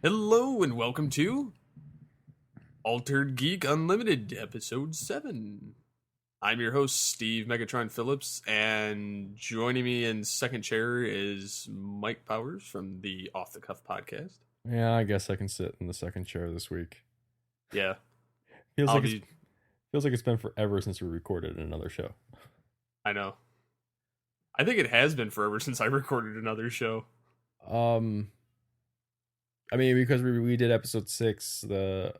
Hello and welcome to Altered Geek Unlimited, Episode 7. I'm your host, Steve Megatron Phillips, and joining me in second chair is Mike Powers from the Off the Cuff podcast. Yeah, I guess I can sit in the second chair this week. Yeah. Feels like it's been forever since we recorded another show. I know. I think it has been forever since I recorded another show. I mean, because we did episode 6 the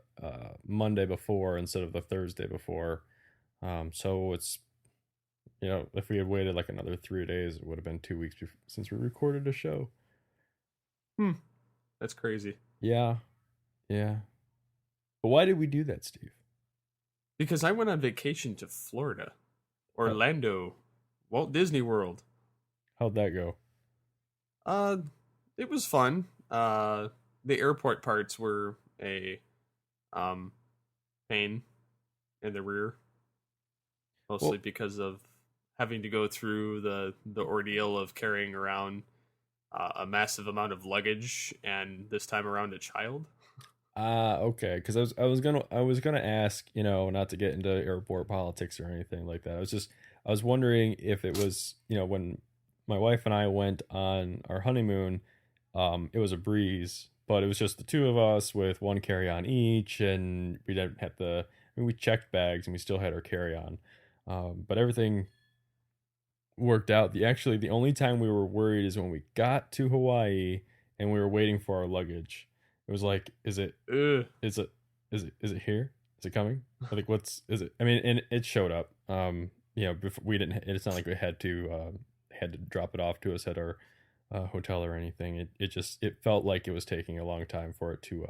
Monday before instead of the Thursday before. So it's, if we had waited like another 3 days, it would have been 2 weeks since we recorded a show. That's crazy. Yeah. But why did we do that, Steve? Because I went on vacation to Florida, Orlando, Walt Disney World. How'd that go? It was fun. The airport parts were a pain in the rear, mostly because of having to go through the ordeal of carrying around a massive amount of luggage, and this time around a child. Okay, because I was gonna ask, not to get into airport politics or anything like that. I was wondering if it was, when my wife and I went on our honeymoon, it was a breeze, but it was just the two of us with one carry-on each, and we didn't have we checked bags and we still had our carry-on, but everything worked out. The only time we were worried is when we got to Hawaii and we were waiting for our luggage. It was like, is it here? Is it coming? I think is it? I mean, and it showed up. Before we didn't. It's not like we had to drop it off to us at our hotel or anything. It felt like it was taking a long time for it to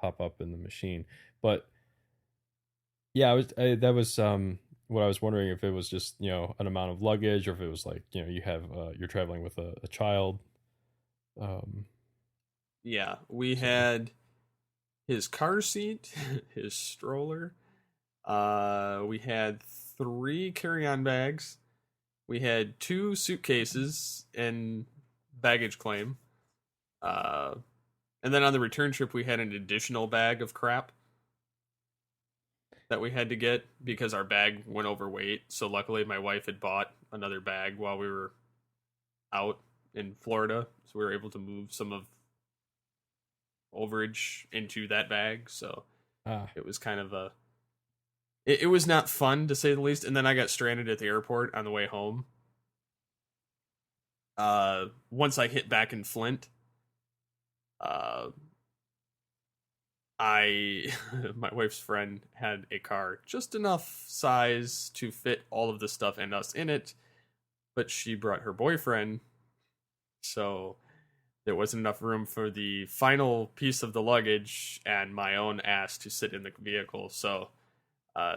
pop up in the machine. But yeah, that was what I was wondering, if it was just an amount of luggage, or if it was like you're traveling with a child. Yeah, we had his car seat, his stroller. We had 3 carry-on bags. We had 2 suitcases and baggage claim. And then on the return trip, we had an additional bag of crap that we had to get because our bag went overweight. So luckily, my wife had bought another bag while we were out in Florida, so we were able to move some of overage into that bag. So it was kind of it was not fun, to say the least. And then I got stranded at the airport on the way home. Once I hit back in Flint, my wife's friend had a car just enough size to fit all of the stuff and us in it, but she brought her boyfriend, so there wasn't enough room for the final piece of the luggage and my own ass to sit in the vehicle. So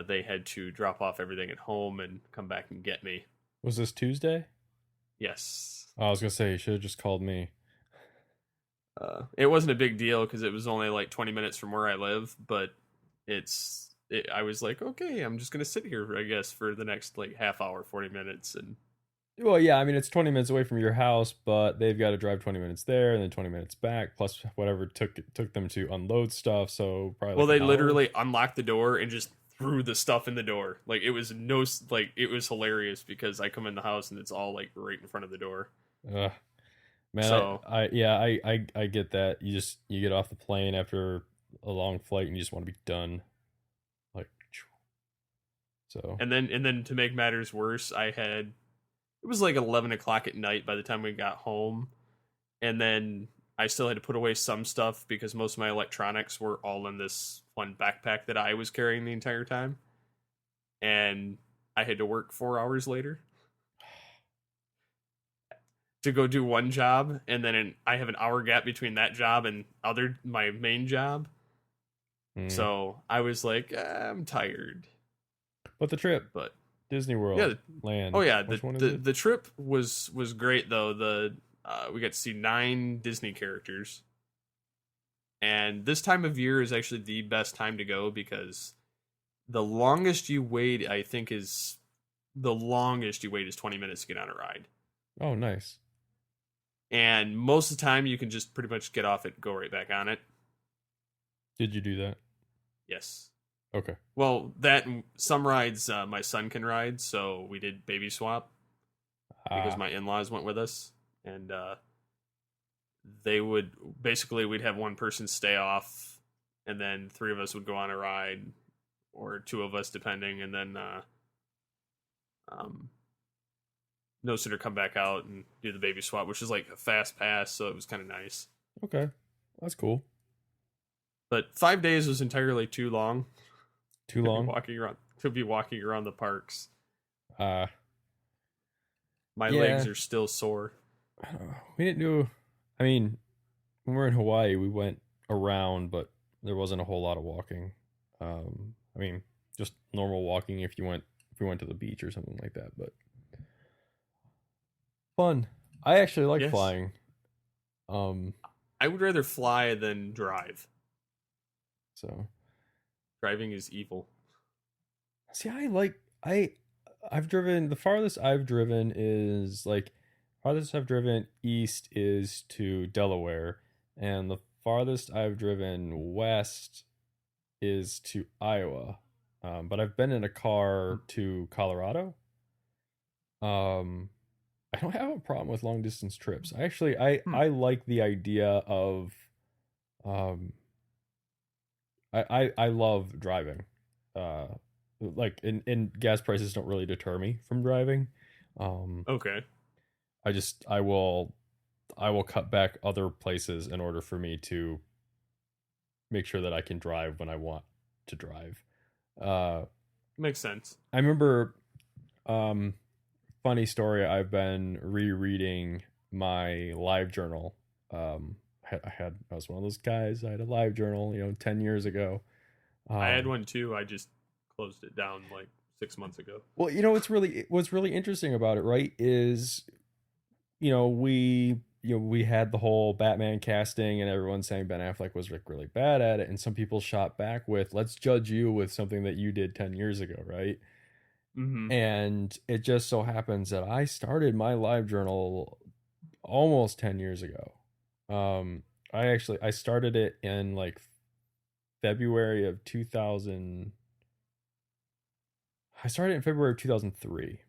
they had to drop off everything at home and come back and get me. Was this Tuesday? Yes. I was gonna say, you should have just called me. It wasn't a big deal because it was only like 20 minutes from where I live, but I was like, okay, I'm just gonna sit here, I guess, for the next like half hour, 40 minutes, and. Well, yeah, I mean, it's 20 minutes away from your house, but they've got to drive 20 minutes there and then 20 minutes back, plus whatever took them to unload stuff. So probably. Well, they literally unlocked the door and just threw the stuff in the door. Like, it was it was hilarious because I come in the house and it's all like right in front of the door. Man, so, I get that. You get off the plane after a long flight and you just want to be done. Like, so. And then to make matters worse, it was like 11 o'clock at night by the time we got home. And then I still had to put away some stuff because most of my electronics were all in this one backpack that I was carrying the entire time. And I had to work 4 hours later to go do one job. And then I have an hour gap between that job and my main job. So I was like, I'm tired. But the trip. But Disney World, land. Oh yeah, the trip was great though. We got to see 9 Disney characters, and this time of year is actually the best time to go because the longest you wait, I think, is 20 minutes to get on a ride. Oh, nice. And most of the time, you can just pretty much get off it and go right back on it. Did you do that? Yes. Okay. Well, that some rides my son can ride, so we did baby swap because Ah, my in-laws went with us, and they would basically we'd have one person stay off, and then three of us would go on a ride, or two of us depending, and then um, no sooner come back out and do the baby swap, which is like a fast pass, so it was kind of nice. okay. That's cool. But 5 days was entirely too long Too to be long? walking around the parks. Uh, My legs yeah. are still sore. I don't know. We didn't do, I mean, when we were in Hawaii, we went around, but there wasn't a whole lot of walking. I mean, just normal walking if we went to the beach or something like that, but fun. I actually like Yes, flying. Um, I would rather fly than drive. so Driving is evil. see, I I've driven the farthest I've driven is like farthest I've driven east is to Delaware, and the farthest I've driven west is to Iowa. But I've been in a car to Colorado. Um, I don't have a problem with long distance trips. Hmm. I like the idea of um I love driving. Uh like and gas prices don't really deter me from driving. Um Okay, I will cut back other places in order for me to make sure that I can drive when I want to drive. Uh makes sense. I remember um funny story, I've been rereading my live journal. I was one of those guys. I had a live journal, 10 years ago. I had Um, one too. I just closed it down like 6 months ago. well, what's really interesting about it, right? Is we had the whole Batman casting, and everyone saying Ben Affleck was like really bad at it, and some people shot back with, "Let's judge you with something that you did 10 years ago," right? Mm-hmm. And it just so happens that I started my live journal almost 10 years ago. I started it in like February of 2000. I started in February of 2003.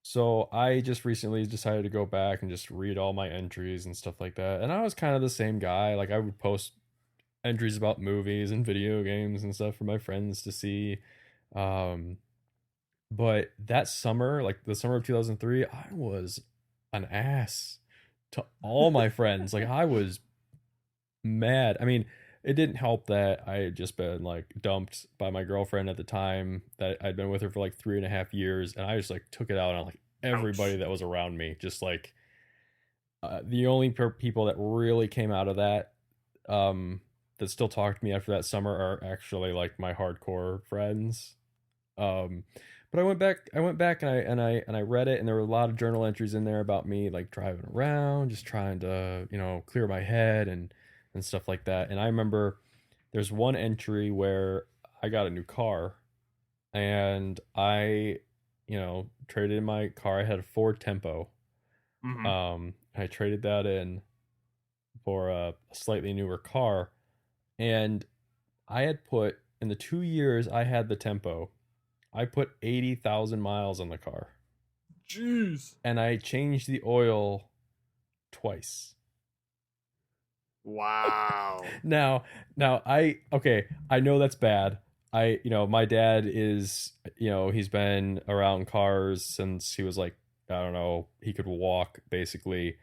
So I just recently decided to go back and just read all my entries and stuff like that. And I was kind of the same guy. Like I would post entries about movies and video games and stuff for my friends to see. Um, but that summer, like the summer of 2003, I was an ass to all my friends. Like I was mad. I mean, it didn't help that I had just been like dumped by my girlfriend at the time, that I'd been with her for like 3.5 years, and I just like took it out on like everybody Ouch. that was around me. Just like the only people that really came out of that, that still talk to me after that summer, are actually like my hardcore friends. Um, but I went back and I read it, and there were a lot of journal entries in there about me like driving around, just trying to, clear my head and stuff like that. And I remember there's one entry where I got a new car, and traded in my car. I had a Ford Tempo. Mm-hmm. I traded that in for a slightly newer car, and I had put in the 2 years I had the Tempo, I put 80,000 miles on the car, Jeez. and I changed the oil twice. Wow. Now, okay, I know that's bad. My dad is, he's been around cars since he was like, I don't know, he could walk basically.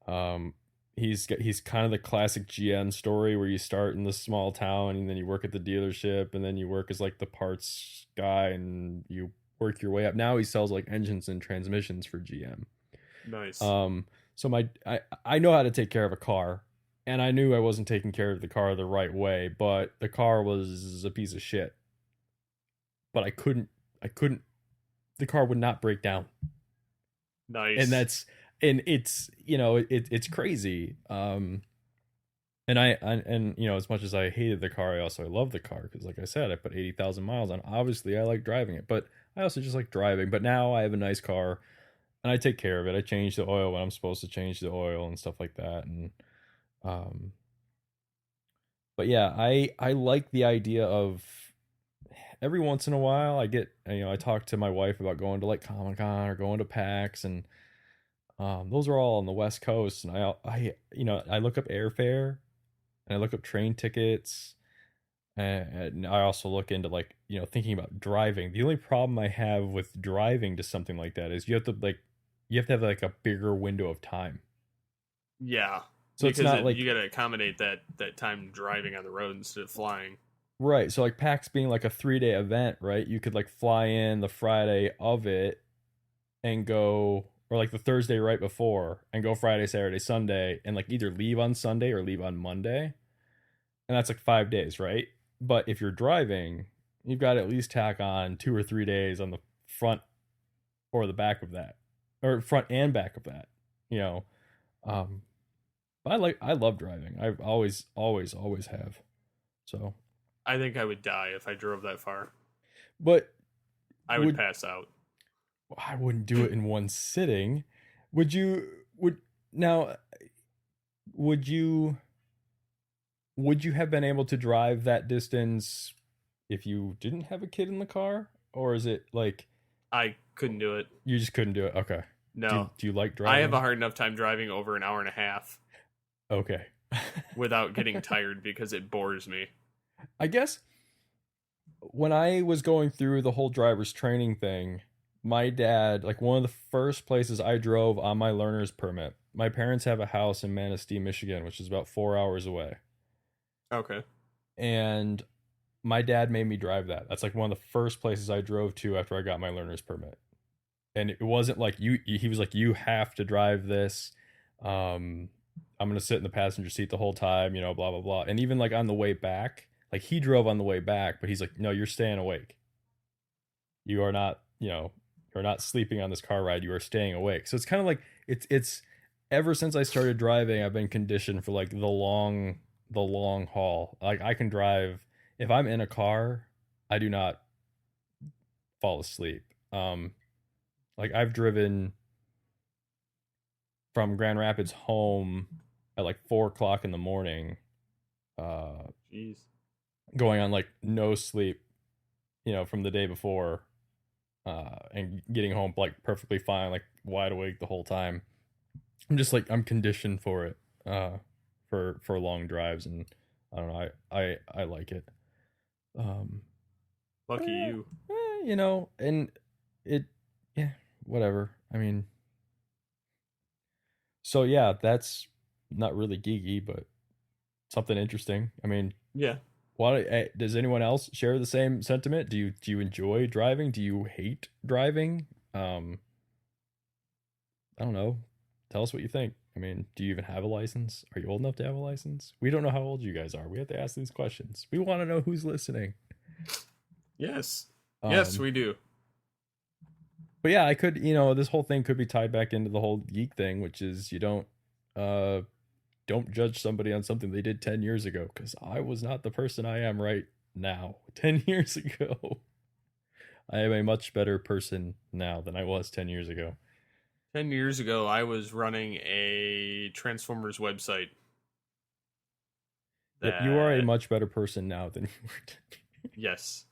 Um, he's kind of the classic GM story where you start in this small town, and then you work at the dealership, and then you work as like the parts guy, and you work your way up. Now he sells like engines and transmissions for GM. Nice. Um, so I know how to take care of a car, and I knew I wasn't taking care of the car the right way, but the car was a piece of shit. But I couldn't the car would not break down. And Nice. that's and it's it's crazy. And as much as I hated the car, I love the car because, like I said, I put 80,000 miles on. Obviously, I like driving it, but I also just like driving. But now I have a nice car, and I take care of it. I change the oil when I'm supposed to change the oil and stuff like that. And um, But yeah, I like the idea of every once in a while I get, I talk to my wife about going to like Comic-Con or going to PAX, and those are all on the West Coast, and I look up airfare and I look up train tickets, and I also look into like, thinking about driving. The only problem I have with driving to something like that is you have to have like a bigger window of time. Yeah, So it's because not you like, got to accommodate that time driving on the road instead of flying. right. So like PAX being like a 3-day event, right? You could like fly in the Friday of it and go, or like the Thursday right before, and go Friday, Saturday, Sunday, and like either leave on Sunday or leave on Monday. And that's like 5 days, right? But if you're driving, you've got to at least tack on 2 or 3 days on the front or the back of that, or front and back of that, you know. Um, but I love driving. I've always have. So, I think I would die if I drove that far. but I would would pass out. I wouldn't do it in one sitting. Would you would now would you would you have been able to drive that distance if you didn't have a kid in the car, or is it like I couldn't do it. you just couldn't do it? Okay. No. Do you like I have a driving? hard enough time driving over an hour and a half Okay. without getting tired because it bores me. I guess when I was going through the whole driver's training thing, my dad, like one of the first places I drove on my learner's permit, my parents have a house in Manistee, Michigan, which is about 4 hours away. Okay. And my dad made me drive that. That's like one of the first places I drove to after I got my learner's permit. And it wasn't like he was like, you have to drive this. I'm gonna sit in the passenger seat the whole time, blah blah blah. And even like on the way back, like he drove on the way back, but he's like, no, you're staying awake. You are not, you're not sleeping on this car ride. You are staying awake. So it's kind of like it's ever since I started driving, I've been conditioned for like the long haul. Like I can drive if I'm in a car, I do not fall asleep. Like I've driven from Grand Rapids home at like 4 o'clock in the morning, Jeez. going on like no sleep, from the day before, and getting home like perfectly fine, like wide awake the whole time. I'm just like I'm conditioned for it, for long drives, and I don't know, I like it. Um, Lucky eh, you. and it, yeah, whatever. I mean, so yeah, that's not really geeky, but something interesting. I mean, Yeah. why does anyone else share the same sentiment? Do you enjoy driving? Do you hate driving? I don't know. Tell us what you think. I mean, do you even have a license? Are you old enough to have a license? We don't know how old you guys are. We have to ask these questions. We want to know who's listening. Yes. Yes, Um, we do. but yeah, I could, this whole thing could be tied back into the whole geek thing, which is you uh, don't judge somebody on something they did 10 years ago, because I was not the person I am right now. 10 years ago. I am a much better person now than I was 10 years ago. 10 years ago, I was running a Transformers website Yep, you are a that, much better person now than you were 10. yes.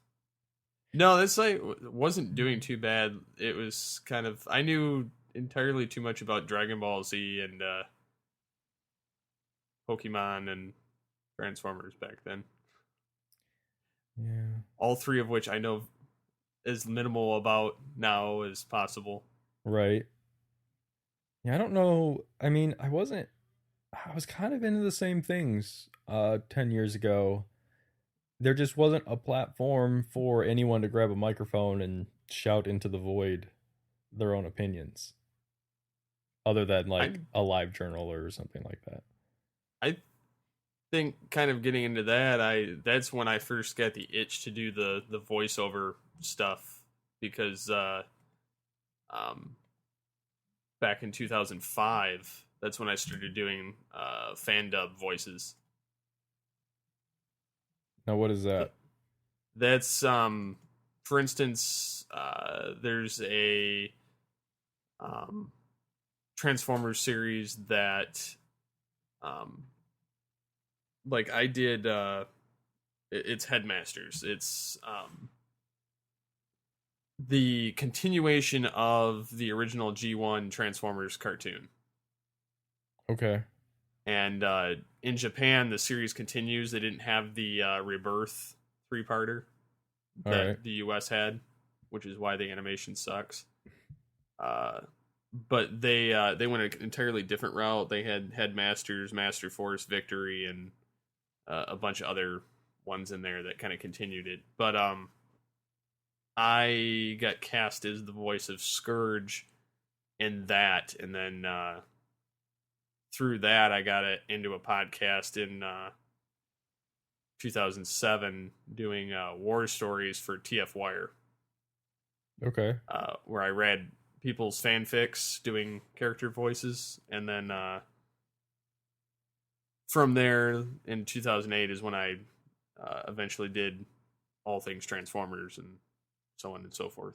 No, this site wasn't doing too bad. It was kind of, I knew entirely too much about Dragon Ball Z and Pokemon and Transformers back then. Yeah. All three of which I know as minimal about now as possible. Right. Yeah, I don't know. I mean, I was kind of into the same things 10 years ago. There just wasn't a platform for anyone to grab a microphone and shout into the void their own opinions, other than I like a live journal or something like that. I think kind of getting into that, that's when I first got the itch to do the voiceover stuff because um back in 2005, that's when I started doing fan dub voices. Now, what is that? That's for instance, there's a um Transformers series that um like I did it's Headmasters. It's the continuation of the original G1 Transformers cartoon. Okay. And in Japan, the series continues. They didn't have the Rebirth three-parter All right. that the US had, which is why the animation sucks. Uh, but they went an entirely different route. They had Headmasters, Master Force, Victory, and a bunch of other ones in there that kind of continued it. But I got cast as the voice of Scourge in that, and then through that I got into a podcast in 2007 doing war stories for TF Wire, Okay. where I read people's fanfics doing character voices, and then from there in 2008 is when I eventually did all things Transformers and so on and so forth.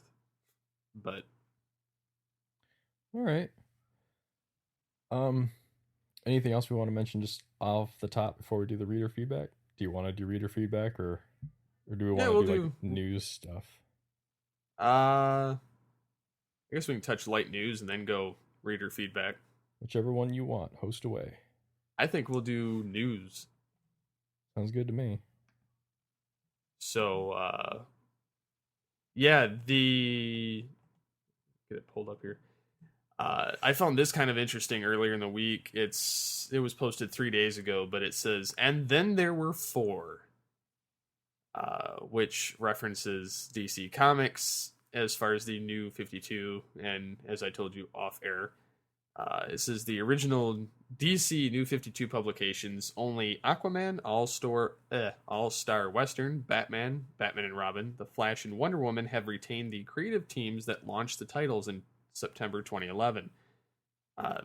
But All right. Um, anything else we want to mention just off the top before we do the reader feedback? Do you want to do reader feedback, or do we yeah, want to we'll do like do. news stuff? I guess we can touch light news and then go reader feedback. Whichever one you want. Host away. I think we'll do news. Sounds good to me. So, yeah, get it pulled up here. I found this kind of interesting earlier in the week. It was posted 3 days ago, but it says, and then there were four, which references DC Comics as far as the new 52, and as I told you off air, it says the original DC New 52 publications, only Aquaman, All-Star Western, Batman, Batman and Robin, The Flash, and Wonder Woman have retained the creative teams that launched the titles in September 2011.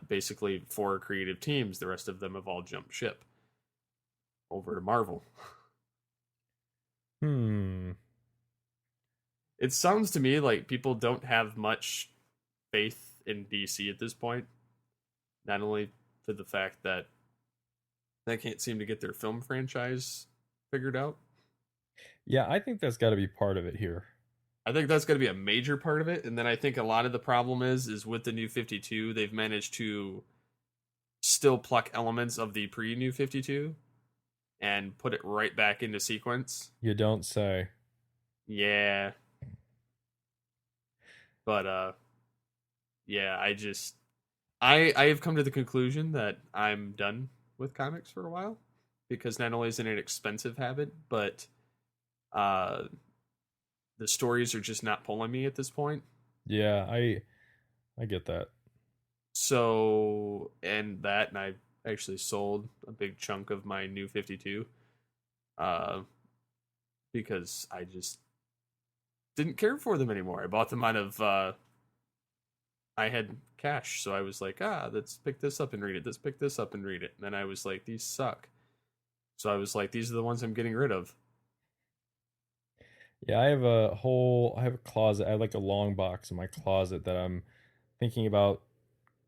Basically, four creative teams. The rest of them have all jumped ship over to Marvel. It sounds to me like people don't have much faith in DC at this point. Not only for the fact that they can't seem to get their film franchise figured out. Yeah, I think that's got to be part of it here. I think that's going to be a major part of it. And then I think a lot of the problem is with the new 52, they've managed to still pluck elements of the pre-new 52 and put it right back into sequence. You don't say. Yeah. But yeah, I have come to the conclusion that I'm done with comics for a while, because not only is it an expensive habit, but the stories are just not pulling me at this point. Yeah, I get that. So, and I actually sold a big chunk of my new 52 because I just didn't care for them anymore. I bought them out of I had cash, so I was like, let's pick this up and read it. Let's pick this up and read it. And then I was like, these suck. So I was like, these are the ones I'm getting rid of. Yeah, I have a closet. I have like a long box in my closet that I'm thinking about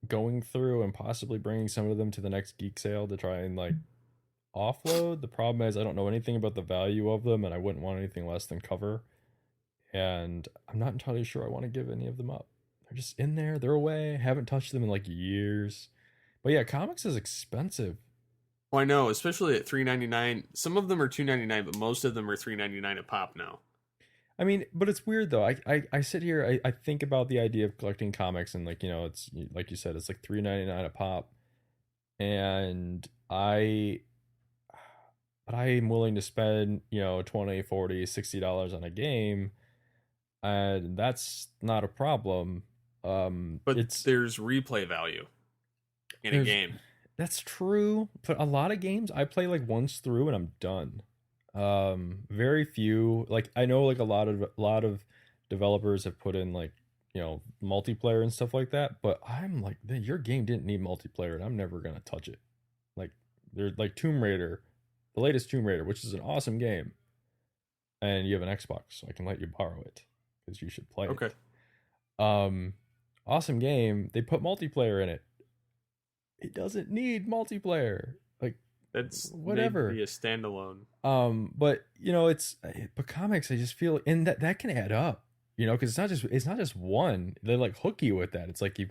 going through and possibly bringing some of them to the next geek sale to try and like offload. The problem is I don't know anything about the value of them, and I wouldn't want anything less than cover. And I'm not entirely sure I want to give any of them up. They're just in there. They're away. I haven't touched them in like years. But yeah, comics is expensive. Oh, I know, especially at $3.99. Some of them are $2.99, but most of them are $3.99 a pop now. I mean, but it's weird though. I sit here, I think about the idea of collecting comics, and like, it's like you said, it's like $3.99 a pop. And but I am willing to spend, 20, 40, $60 on a game, and that's not a problem. But It's there's replay value in a game. That's true, but a lot of games I play like once through and I'm done. Very few, like I know like a lot of developers have put in like, multiplayer and stuff like that, but I'm like, your game didn't need multiplayer and I'm never gonna touch it. Like, there's like Tomb Raider, the latest Tomb Raider, which is an awesome game, and you have an Xbox, so I can let you borrow it because you should play Okay. it. Awesome game. They put multiplayer in it. It doesn't need multiplayer. Like, That's made to whatever. be a standalone. But but comics, I just feel, and that can add up, because it's not just one. They like hook you with that. It's like you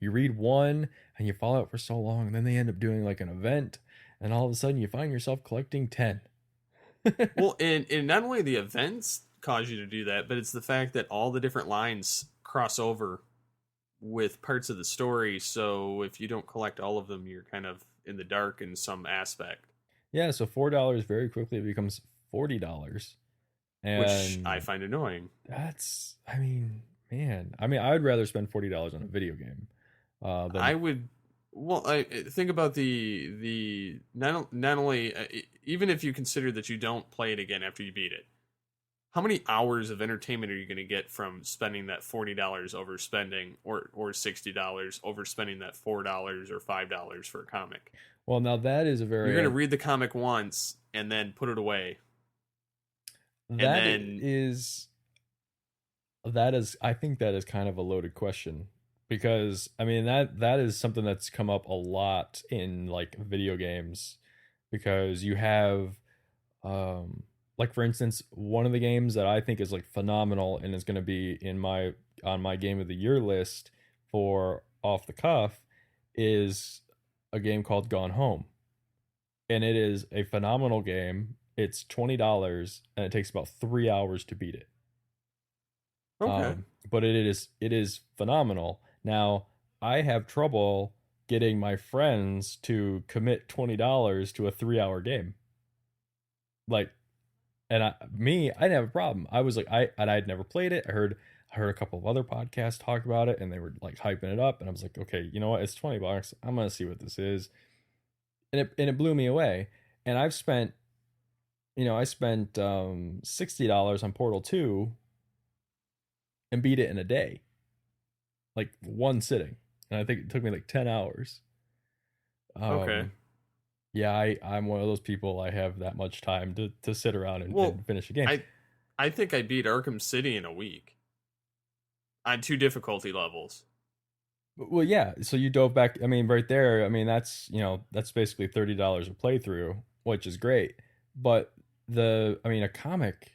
read one, and you follow it for so long, and then they end up doing like an event, and all of a sudden you find yourself collecting 10. Well, and not only the events cause you to do that, but it's the fact that all the different lines cross over with parts of the story. So if you don't collect all of them, you're kind of in the dark in some aspect, Yeah, so $4 very quickly becomes $40, which I and find annoying. I mean, man, I would rather spend $40 on a video game, than I would. Well, I think about the not only even if you consider that you don't play it again after you beat it, how many hours of entertainment are you going to get from spending that $40 overspending, or $60 overspending that $4 or $5 for a comic? well, now that is a You're going very to read the comic once and then put it away, and that then is I think that is kind of a loaded question, because I mean that is something that's come up a lot in like video games, because you have like for instance, one of the games that I think is like phenomenal and is going to be in my on my game of the year list for off the cuff is a game called Gone Home, and it is a phenomenal game. It's $20 and it takes about 3 hours to beat it. okay. But it is phenomenal. Now I have trouble getting my friends to commit $20 to a 3 hour game. Like, and I didn't have a problem. I was like, I'd never played it. I heard a couple of other podcasts talk about it, and they were like hyping it up, and I was like, okay, you know what? It's $20. I'm gonna see what this is, and it blew me away. And I spent $60 on Portal 2 and beat it in a day, like one sitting, and I think it took me like 10 hours. Okay. Um, yeah, I'm one of those people. I have that much time to sit around Well, and finish a game. I think I beat Arkham City in a week on 2 difficulty levels. Well, yeah. So you dove back. I mean, right there. I mean, that's basically $30 a playthrough, which is great. But a comic.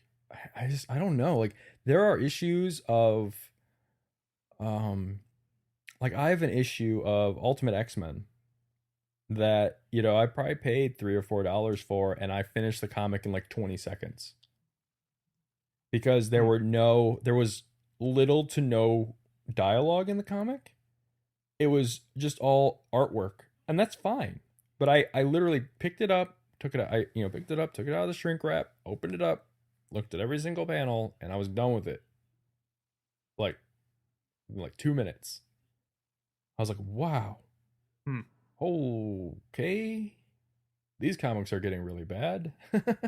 I don't know. Like there are issues of, um, like I have an issue of Ultimate X-Men that I probably paid $3 or $4 for, and I finished the comic in like 20 seconds because there was little to no dialogue in the comic. It was just all artwork, and that's fine. But I literally picked it up, took it I picked it up, took it out of the shrink wrap, opened it up, looked at every single panel, and I was done with it. Like in like 2 minutes. I was like, wow. Hmm. Okay. These comics are getting really bad.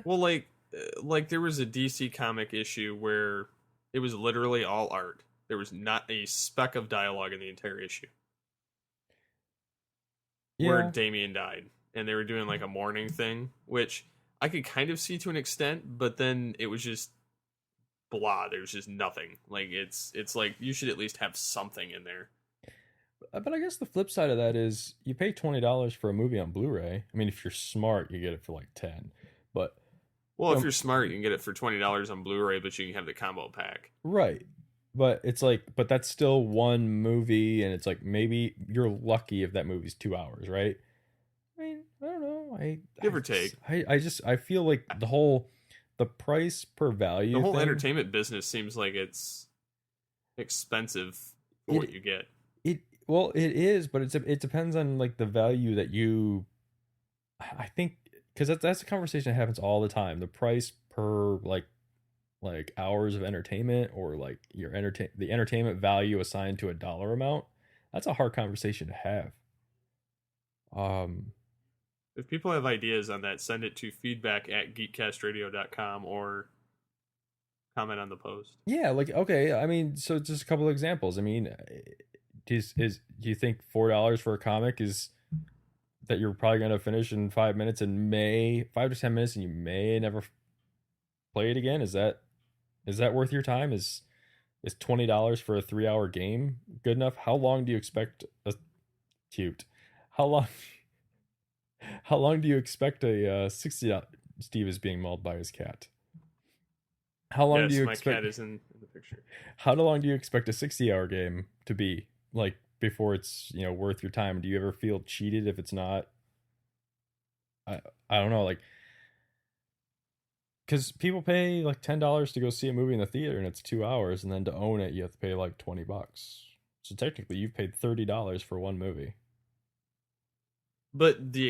Well, like there was a DC comic issue where it was literally all art. There was not a speck of dialogue in the entire issue. Where Yeah. Damien died, and they were doing like a mourning thing, which I could kind of see to an extent, but then it was just blah. There's just nothing. Like it's like you should at least have something in there. But I guess the flip side of that is you pay $20 for a movie on Blu-ray. I mean, if you're smart, you get it for like 10. But Well, if you're smart, you can get it for $20 on Blu-ray, but you can have the combo pack. right. But it's like, but that's still one movie, and it's like maybe you're lucky if that movie's 2 hours, right? I mean, I don't know. Give or take. I feel like the price per value The whole thing, entertainment business seems like it's expensive for what you get. well, it is, but it depends on like the value that you. I think because that's a conversation that happens all the time. The price per like hours of entertainment, or like the entertainment value assigned to a dollar amount. That's a hard conversation to have. Um, If people have ideas on that, send it to feedback@geekcastradio.com or comment on the post. yeah, like okay, I mean, so just a couple of examples. I mean, do you think $4 for a comic is that you're probably going to finish in 5 minutes, and 5 to 10 minutes, and you may never play it again? Is that worth your time? Is $20 for a 3 hour game good enough? How long do you expect a cute? How long How long do you expect a 60? Steve is being mauled by his cat. How long do Yes, you my expect? cat is in the picture. How long do you expect a 60-hour game to be? Like before it's worth your time. Do you ever feel cheated if it's not? I I don't know, like because people pay like $10 to go see a movie in the theater and it's 2 hours, and then to own it you have to pay like $20. So technically, you've paid $30 for one movie. But the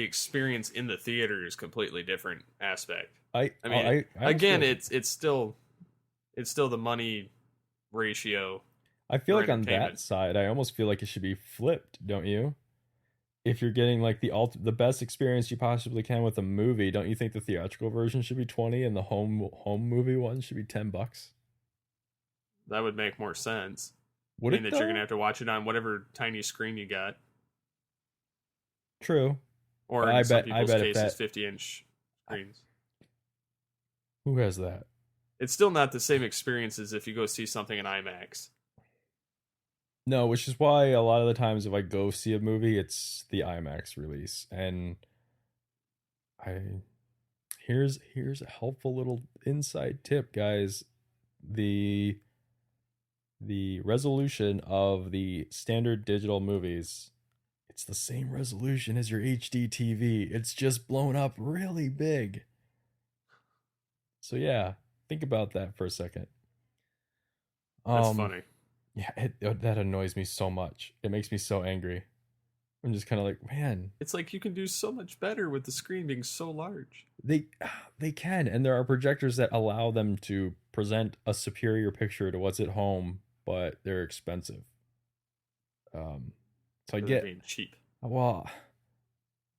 experience in the theater is completely different aspect. I I mean, I almost feel again, like it's still the money ratio for on that entertainment. side, I almost feel like it should be flipped, don't you? If you're getting like the best experience you possibly can with a movie, don't you think the theatrical version should be 20 and the home movie one should be $10? That would make more sense. Would Being it that you're gonna though? have to watch it on whatever tiny screen you got, True. or But in some I people's bet if cases, that 50-inch screens. who has that? It's still not the same experience as if you go see something in IMAX. No, which is why a lot of the times if I go see a movie, it's the IMAX release. And I here's a helpful little inside tip, guys. The the resolution of the standard digital movies, it's the same resolution as your HD TV. It's just blown up really big. So yeah, think about that for a second. That's Um funny. yeah, that annoys me so much. It makes me so angry. I'm just kind of like, man, It's like you can do so much better with the screen being so large. they they can, and there are projectors that allow them to present a superior picture to what's at home, but they're expensive. Um, so I They're get, being cheap. well,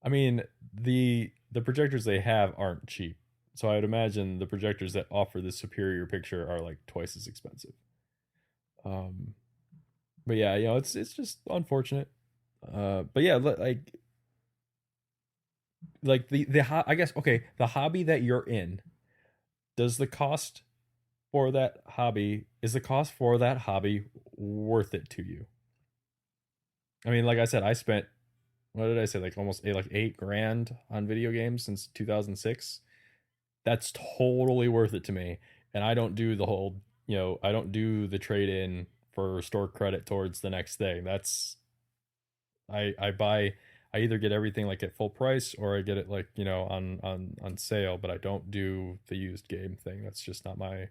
I mean, the projectors they have aren't cheap. So I would imagine the projectors that offer the superior picture are like twice as expensive. Um, but yeah, it's just unfortunate. But yeah, like I guess, okay, the hobby that you're in, does the cost for that hobby is the cost for that hobby worth it to you? I mean, like I said, I spent, what did I say, like almost like 8 grand on video games since 2006. That's totally worth it to me. And I don't do the whole, I don't do the trade in for store credit towards the next thing. That's, I buy, I either get everything like at full price or I get it like, on sale, but I don't do the used game thing. That's just not my,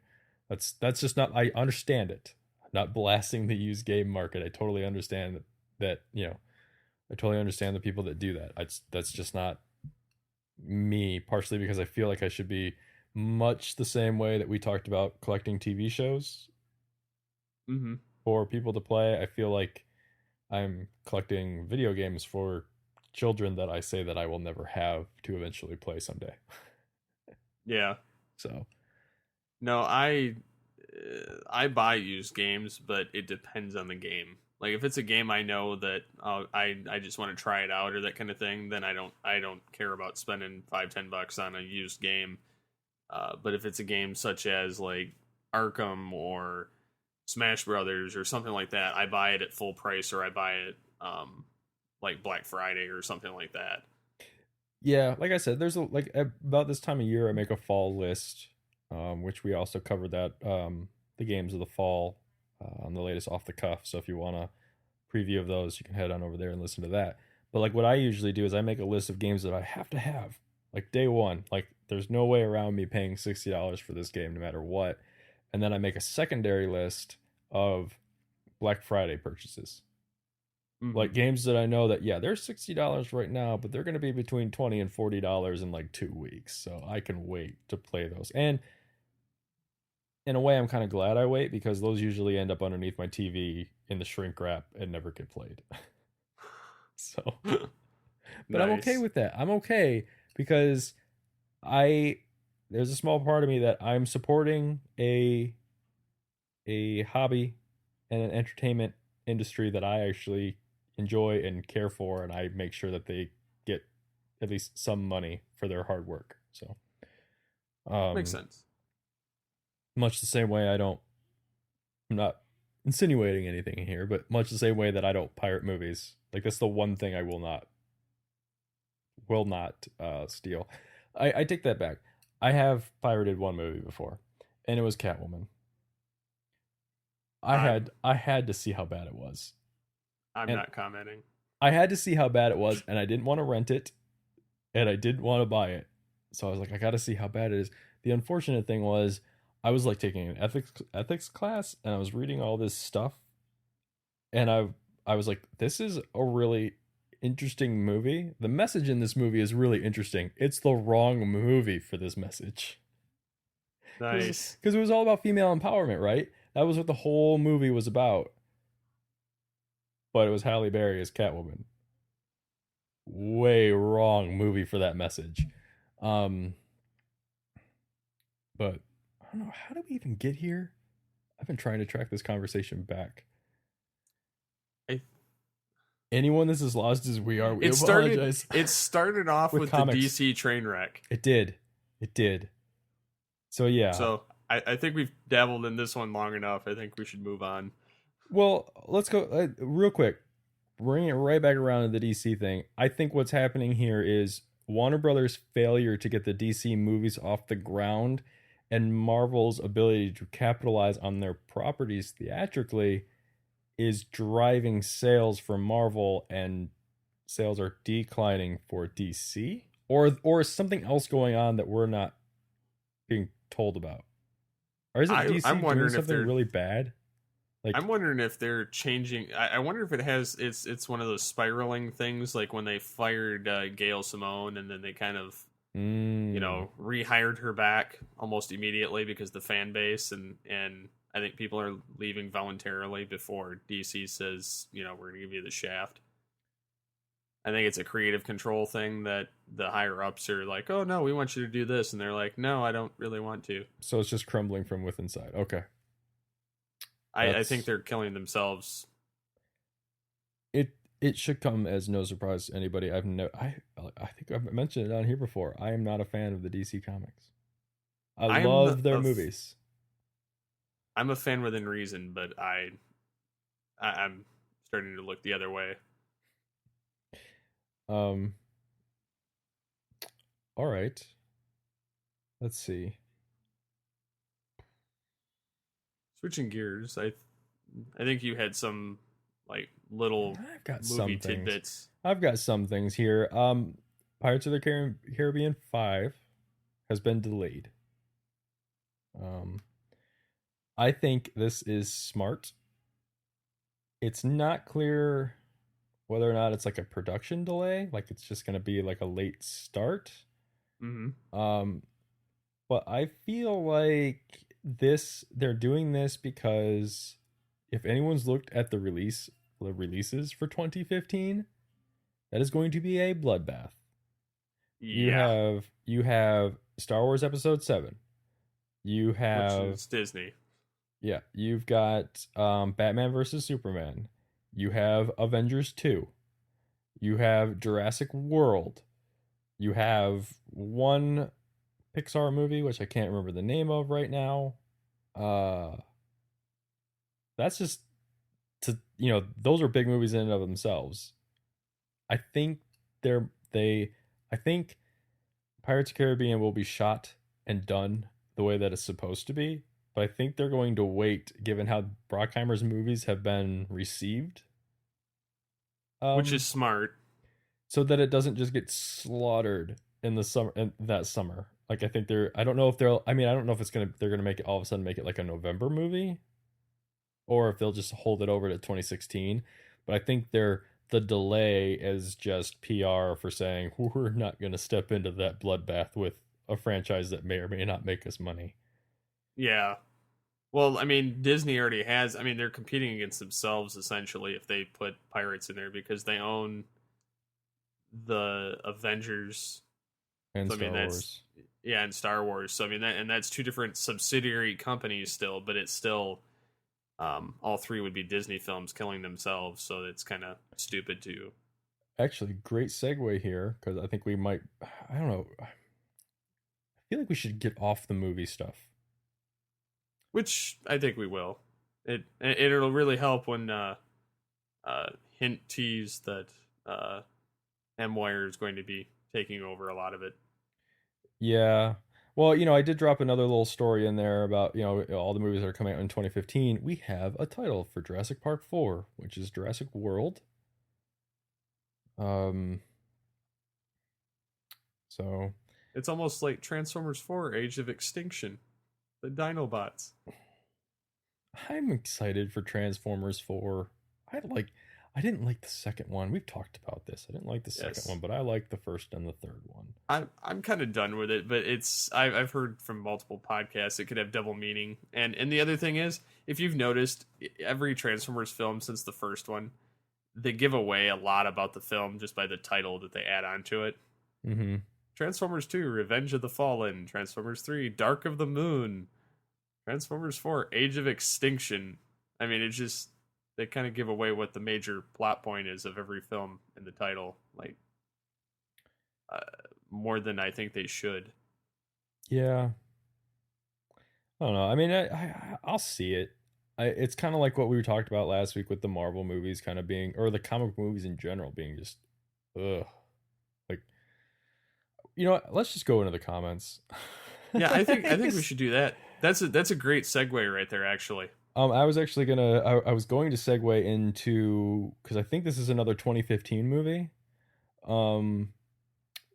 that's just not, I understand it. I'm not blasting the used game market. I totally understand that, I totally understand the people that do that. That's just not me, partially because I feel like I should be much the same way that we talked about collecting TV shows Mm-hmm. for people to play. I feel like I'm collecting video games for children that I say that I will never have to eventually play someday. Yeah. So, No, I buy used games, but it depends on the game. Like if it's a game I know that I just want to try it out or that kind of thing, then I don't care about spending 5-10 bucks on a used game. But if it's a game such as like Arkham or Smash Brothers or something like that, I buy it at full price or I buy it like Black Friday or something like that. yeah, like I said, there's like about this time of year I make a fall list, which we also covered that the games of the fall on the latest off the cuff. So if you want a preview of those, you can head on over there and listen to that. But like what I usually do is I make a list of games that I have to have, like day one. Like there's no way around me paying $60 for this game no matter what. And then I make a secondary list of Black Friday purchases. Mm-hmm. Like games that I know that, yeah, they're $60 right now, but they're going to be between $20 and $40 in like 2 weeks. So I can wait to play those. And in a way, I'm kind of glad I wait because those usually end up underneath my TV in the shrink wrap and never get played. So, but I'm okay Nice. with that. I'm okay because I there's a small part of me that I'm supporting a hobby and an entertainment industry that I actually enjoy and care for, and I make sure that they get at least some money for their hard work. So, Makes um, sense. much the same way I'm not insinuating anything here, but much the same way that I don't pirate movies. Like that's the one thing I will not will not steal. I take that back. I have pirated one movie before, and it was Catwoman. I'm I had to see how bad it was, I'm and not commenting. I had to see how bad it was, and I didn't want to rent it, and I didn't want to buy it. So I was like, I got to see how bad it is. The unfortunate thing was, I was like taking an ethics class, and I was reading all this stuff, and I was like, this is a really interesting movie. The message in this movie is really interesting. It's the wrong movie for this message. Nice. Because it was all about female empowerment, right? That was what the whole movie was about. But it was Halle Berry as Catwoman. Way wrong movie for that message. Um, but I don't know, how did we even get here? I've been trying to track this conversation back. I, Anyone that's as lost as we are, we it apologize. It started off with comics. the DC train wreck. It did. It did. So yeah. So I think we've dabbled in this one long enough. I think we should move on. Well, let's go real quick. Bring it right back around to the DC thing. I think what's happening here is Warner Brothers' failure to get the DC movies off the ground and Marvel's ability to capitalize on their properties theatrically is driving sales for Marvel, and sales are declining for DC, or is something else going on that we're not being told about? Or is it DC doing something really bad? Like, I'm wondering if they're changing. I wonder if it has. It's one of those spiraling things, like when they fired Gail Simone, and then they kind of rehired her back almost immediately because the fan base and I think people are leaving voluntarily before DC says, we're going to give you the shaft. I think it's a creative control thing that the higher ups are like, oh no, we want you to do this, and they're like, no, I don't really want to. So it's just crumbling from within inside. Okay. I think they're killing themselves. It should come as no surprise to anybody. I think I've mentioned it on here before. I am not a fan of the DC comics. I love their movies. I'm a fan within reason, but I'm starting to look the other way. All right. Let's see. Switching gears, I think you had some like little movie tidbits. I've got some things here. Pirates of the Caribbean 5 has been delayed. I think this is smart. It's not clear whether or not it's like a production delay, like it's just going to be like a late start. Mm-hmm. But I feel like they're doing this because if anyone's looked at the releases for 2015, that is going to be a bloodbath. Yeah. You have Star Wars Episode 7. You have, which is Disney. Yeah, you've got Batman versus Superman. You have Avengers 2. You have Jurassic World. You have one Pixar movie, which I can't remember the name of right now. That's just those are big movies in and of themselves. I think I think Pirates of the Caribbean will be shot and done the way that it's supposed to be, but I think they're going to wait, given how Brockheimer's movies have been received. Which is smart. So that it doesn't just get slaughtered in the summer, that summer. Like, I think I don't know if they're gonna make it all of a sudden make it like a November movie, or if they'll just hold it over to 2016. But I think the delay is just PR for saying we're not gonna step into that bloodbath with a franchise that may or may not make us money. Yeah. Well, I mean, Disney already has. I mean, they're competing against themselves essentially if they put Pirates in there because they own the Avengers and Star Wars. Yeah, and Star Wars. So I mean, that's two different subsidiary companies still, but it's still all three would be Disney films killing themselves. So it's kind of stupid too. Actually, great segue here because I think we might. I don't know. I feel like we should get off the movie stuff. Which I think we will. It'll really help when hint tease that M. Wire is going to be taking over a lot of it. Yeah. Well, I did drop another little story in there about, all the movies that are coming out in 2015. We have a title for Jurassic Park 4, which is Jurassic World. Um, so It's almost like Transformers 4: Age of Extinction, the Dinobots. I'm excited for Transformers 4. I didn't like the second one. We've talked about this. I didn't like the second Yes. one, but I like the first and the third one. I'm kind of done with it, but I've heard from multiple podcasts it could have double meaning. And the other thing is, if you've noticed, every Transformers film since the first one, they give away a lot about the film just by the title that they add onto it. Mm-hmm. Transformers 2: Revenge of the Fallen, Transformers 3: Dark of the Moon, Transformers 4: Age of Extinction. I mean, it's just they kind of give away what the major plot point is of every film in the title, like uh, more than I think they should. Yeah. I don't know. I mean, I'll see it. It's kind of like what we talked about last week with the Marvel movies kind of being, or the comic movies in general being just, ugh. Like, what? Let's just go into the comments. Yeah, I think we should do that. That's a great segue right there, actually. I was actually I was going to segue into, because I think this is another 2015 movie. Um,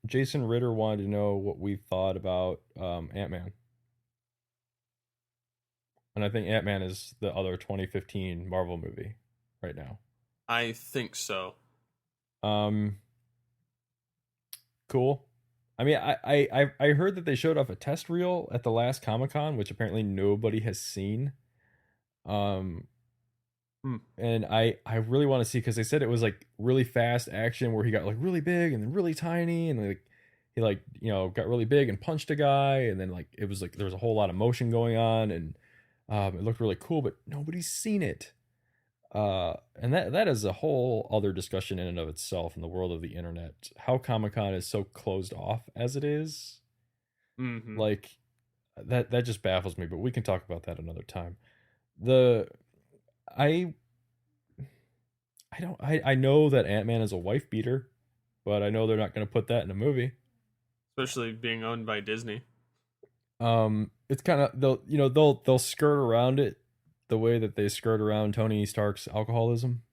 Jason Ritter wanted to know what we thought about Ant-Man. And I think Ant-Man is the other 2015 Marvel movie right now. I think so. Um, cool. I mean, I heard that they showed off a test reel at the last Comic-Con, which apparently nobody has seen. Um, Hmm. and I really want to see, because they said it was like really fast action where he got like really big and then really tiny, and like he like got really big and punched a guy, and then like it was like there was a whole lot of motion going on, and it looked really cool, but nobody's seen it. And that is a whole other discussion in and of itself in the world of the internet. How Comic-Con is so closed off as it is, Mm-hmm. like that just baffles me. But we can talk about that another time. The I I know that Ant-Man is a wife beater, but I know they're not going to put that in a movie. Especially being owned by Disney. It's kind of they'll skirt around it the way that they skirt around Tony Stark's alcoholism.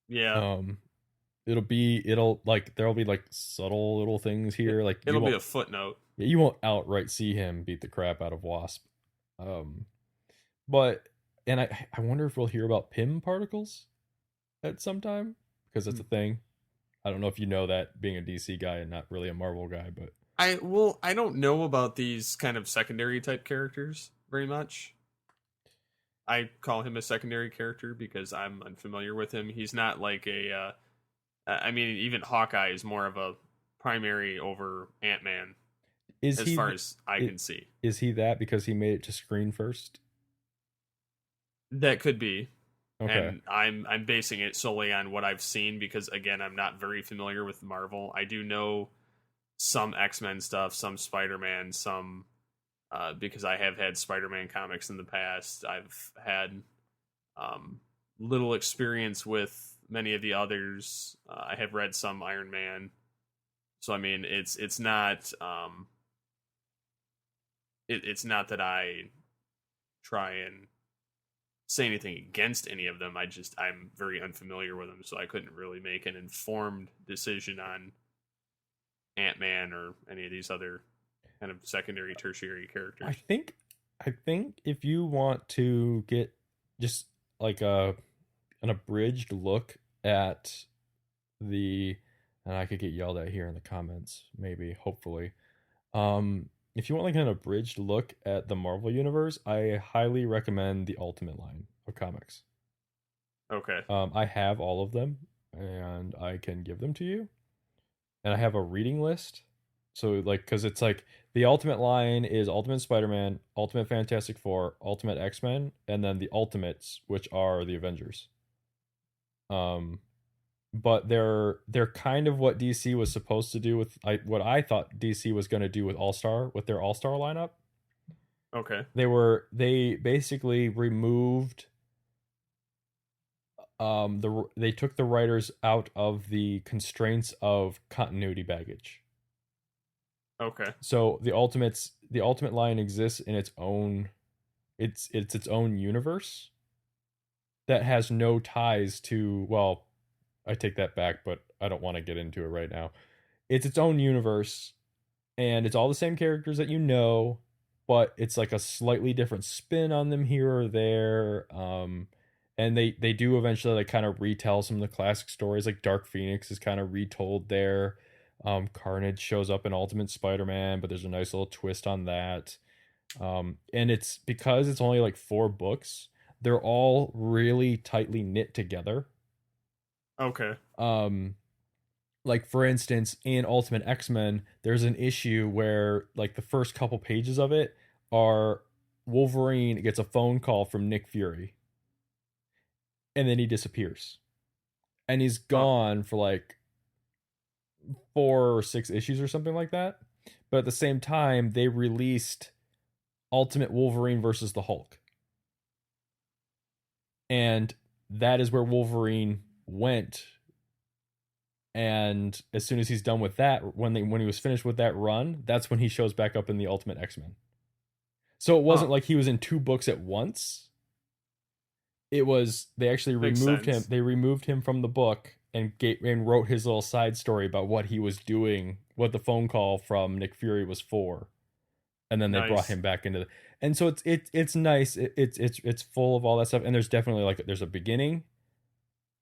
Yeah. Um, it'll like there'll be like subtle little things here, like It'll be a footnote. you won't outright see him beat the crap out of Wasp. Um, but and I wonder if we'll hear about Pym particles at some time, because that's a thing. I don't know if you know that, being a DC guy and not really a Marvel guy, but I don't know about these kind of secondary type characters very much. I call him a secondary character because I'm unfamiliar with him. He's not like I mean, even Hawkeye is more of a primary over Ant-Man is as he far as I can see. is he that because he made it to screen first? That could be. Okay. And I'm basing it solely on what I've seen because again, I'm not very familiar with Marvel. I do know some X-Men stuff, some Spider-Man, some because I have had Spider-Man comics in the past. I've had little experience with many of the others. I have read some Iron Man. So I mean, it's not it's not that I try and say anything against any of them. I'm very unfamiliar with them, so I couldn't really make an informed decision on Ant-Man or any of these other kind of secondary, tertiary characters. I think if you want to get just like an abridged look at the, and I could get yelled at here in the comments, maybe, hopefully. If you want like an abridged look at the Marvel universe, I highly recommend the Ultimate line of comics. Okay. I have all of them, and I can give them to you. And I have a reading list. So like, because it's like the Ultimate line is Ultimate Spider-Man, Ultimate Fantastic Four, Ultimate X-Men, and then the Ultimates, which are the Avengers. But they're kind of what DC was supposed to do with what I thought DC was going to do with All-Star, with their All-Star lineup. Okay. They basically removed they took the writers out of the constraints of continuity baggage. Okay. So the ultimate line exists in its own, it's its own universe that has no ties to, well, I take that back, but I don't want to get into it right now. It's its own universe, and it's all the same characters that you know, but it's like a slightly different spin on them here or there. And they do eventually like kind of retell some of the classic stories. Like Dark Phoenix is kind of retold there. Carnage shows up in Ultimate Spider-Man, but there's a nice little twist on that. And it's because it's only like 4 books. They're all really tightly knit together. Okay. Um, like for instance in Ultimate X-Men there's an issue where like the first couple pages of it are Wolverine gets a phone call from Nick Fury and then he disappears and he's Oh, gone for like 4 or 6 issues or something like that. But at the same time they released Ultimate Wolverine versus the Hulk, and that is where Wolverine went. And as soon as he's done with that, when he was finished with that run, that's when he shows back up in the Ultimate X-Men. So it wasn't huh. like he was in 2 books at once. It was they actually Makes removed him. sense. They removed him from the book and wrote his little side story about what he was doing, what the phone call from Nick Fury was for, and then they brought Nice. him back into the. And so it's nice. It's full of all that stuff, and there's definitely like there's a beginning,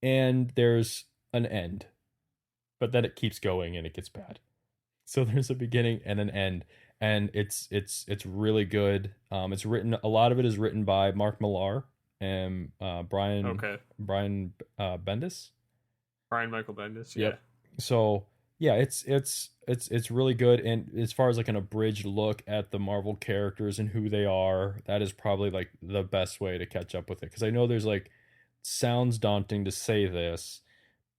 and there's an end, but then it keeps going and it gets bad. So there's a beginning and an end, and it's really good. It's written, a lot of it is written by Mark Millar and Okay. Brian Bendis. Brian Michael Bendis. Yeah. Yep. So yeah, it's really good. And as far as like an abridged look at the Marvel characters and who they are, that is probably like the best way to catch up with it. Because I know there's like, sounds daunting to say this,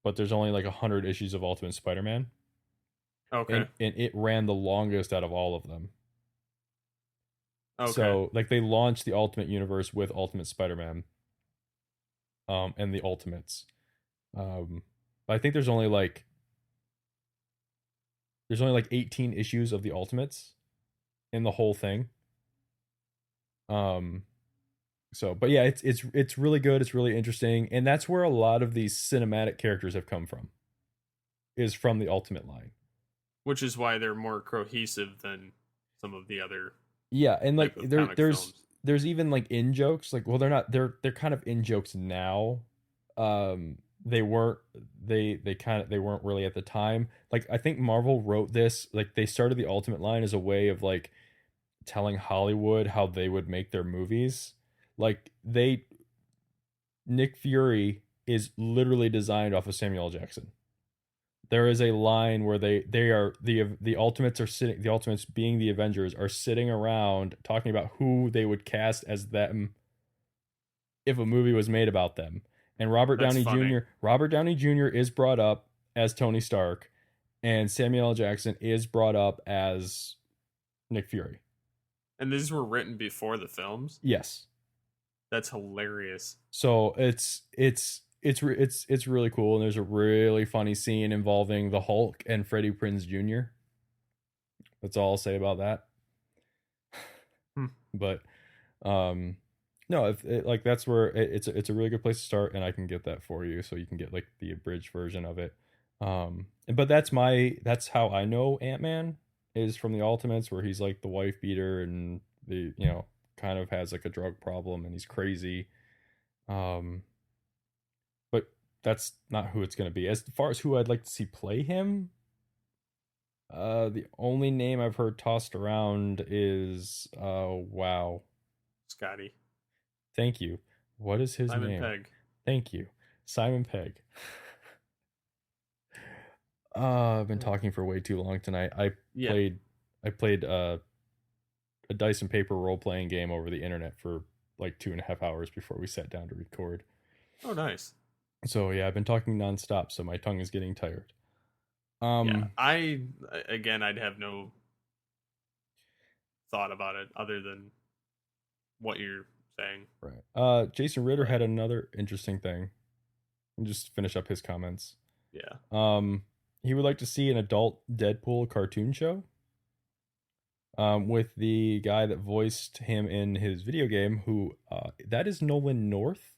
but there's only like 100 issues of Ultimate Spider-Man, Okay. and it ran the longest out of all of them. Okay. So like they launched the Ultimate Universe with Ultimate Spider-Man, and the Ultimates. But I think there's only like 18 issues of the Ultimates in the whole thing. Um, so but yeah, it's really good. It's really interesting, and that's where a lot of these cinematic characters have come from. Is from the Ultimate line. Which is why they're more cohesive than some of the other Yeah, and like type of comic films. there's even like in jokes, like, well, they're not, they're kind of in jokes now. They weren't, they weren't really at the time. Like I think Marvel wrote this, like they started the Ultimate line as a way of like telling Hollywood how they would make their movies. Like they Nick Fury is literally designed off of Samuel L. Jackson. There is a line where they are the Ultimates are sitting, the Ultimates being the Avengers are sitting around talking about who they would cast as them if a movie was made about them. And That's funny. Robert Downey Jr. is brought up as Tony Stark, and Samuel L. Jackson is brought up as Nick Fury. And these were written before the films. Yes. That's hilarious. So it's really cool, and there's a really funny scene involving the Hulk and Freddie Prinze Jr. That's all I'll say about that. Hmm. But no, if it, like that's where it's a really good place to start, and I can get that for you, so you can get like the abridged version of it. But that's how I know Ant-Man is from the Ultimates, where he's like the wife beater and the, kind of has like a drug problem and he's crazy. Um, but that's not who it's gonna be. As far as who I'd like to see play him, the only name I've heard tossed around is wow. Scotty. Thank you. What is his Simon name? Pegg. Thank you. Simon Pegg. I've been talking for way too long tonight. Yeah. Played I played a dice and paper role playing game over the internet for like 2.5 hours before we sat down to record. Oh, nice. So yeah, I've been talking nonstop, so my tongue is getting tired. Yeah. Um, I'd have no thought about it other than what you're saying. right. Jason Ritter But had another interesting thing. and just finish up his comments. Yeah. He would like to see an adult Deadpool cartoon show. With the guy that voiced him in his video game, who that is Nolan North,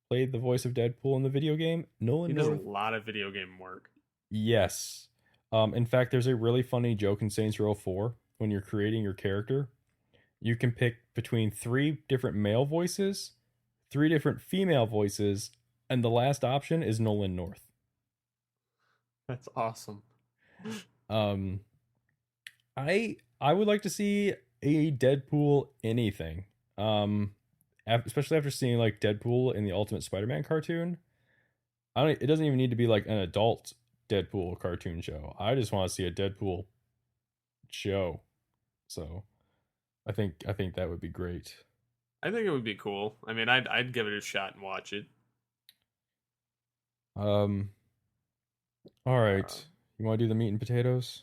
played the voice of Deadpool in the video game. He Nolan does a North, lot of video game work. yes. In fact, there's a really funny joke in Saints Row 4 when you're creating your character. You can pick between 3 different male voices, 3 different female voices, and the last option is Nolan North. That's awesome. Um, I would like to see a Deadpool anything. Especially after seeing like Deadpool in the Ultimate Spider-Man cartoon. It doesn't even need to be like an adult Deadpool cartoon show. I just want to see a Deadpool show. So, I think that would be great. I think it would be cool. I mean, I'd give it a shot and watch it. All right. You want to do the meat and potatoes?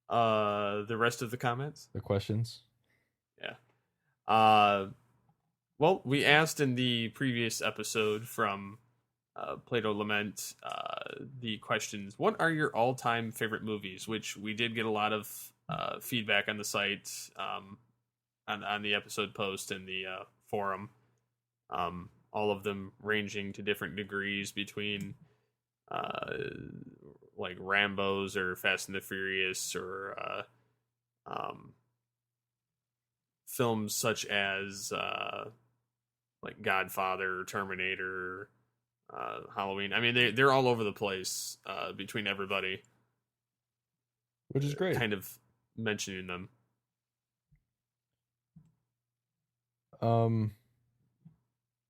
The rest of the comments? The questions? Yeah. Well, we asked in the previous episode from Plato Lament the questions, what are your all-time favorite movies? Which we did get a lot of feedback on the site, on the episode post and the forum. All of them ranging to different degrees between like Rambo's or Fast and the Furious or films such as like Godfather, Terminator, Halloween. I mean, they're all over the place between everybody, which is great. Kind of mentioning them.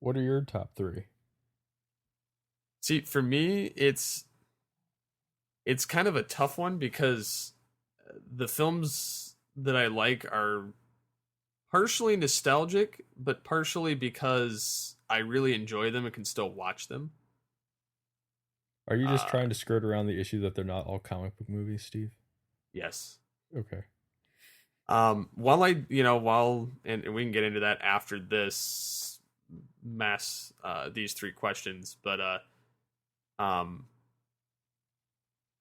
What are your top 3? See, for me, it's kind of a tough one because the films that I like are partially nostalgic, but partially because I really enjoy them and can still watch them. Are you just trying to skirt around the issue that they're not all comic book movies, Steve? Yes. Okay. And we can get into that after this these 3 questions, but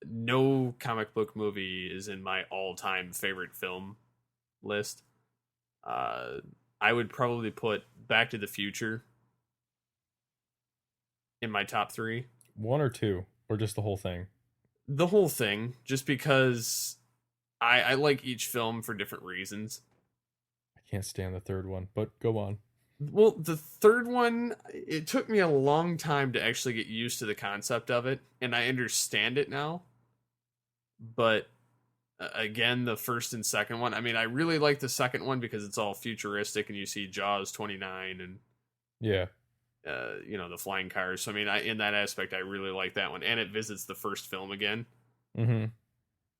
no comic book movie is in my all-time favorite film list. I would probably put Back to the Future in my top 3. 1 or 2, or just the whole thing? The whole thing, just because I like each film for different reasons. I can't stand the third one, but go on. Well, the third one, it took me a long time to actually get used to the concept of it, and I understand it now. But again, the first and second one, I mean, I really like the second one because it's all futuristic and you see Jaws 29 and yeah, the flying cars. So I mean, in that aspect, I really like that one, and it visits the first film again in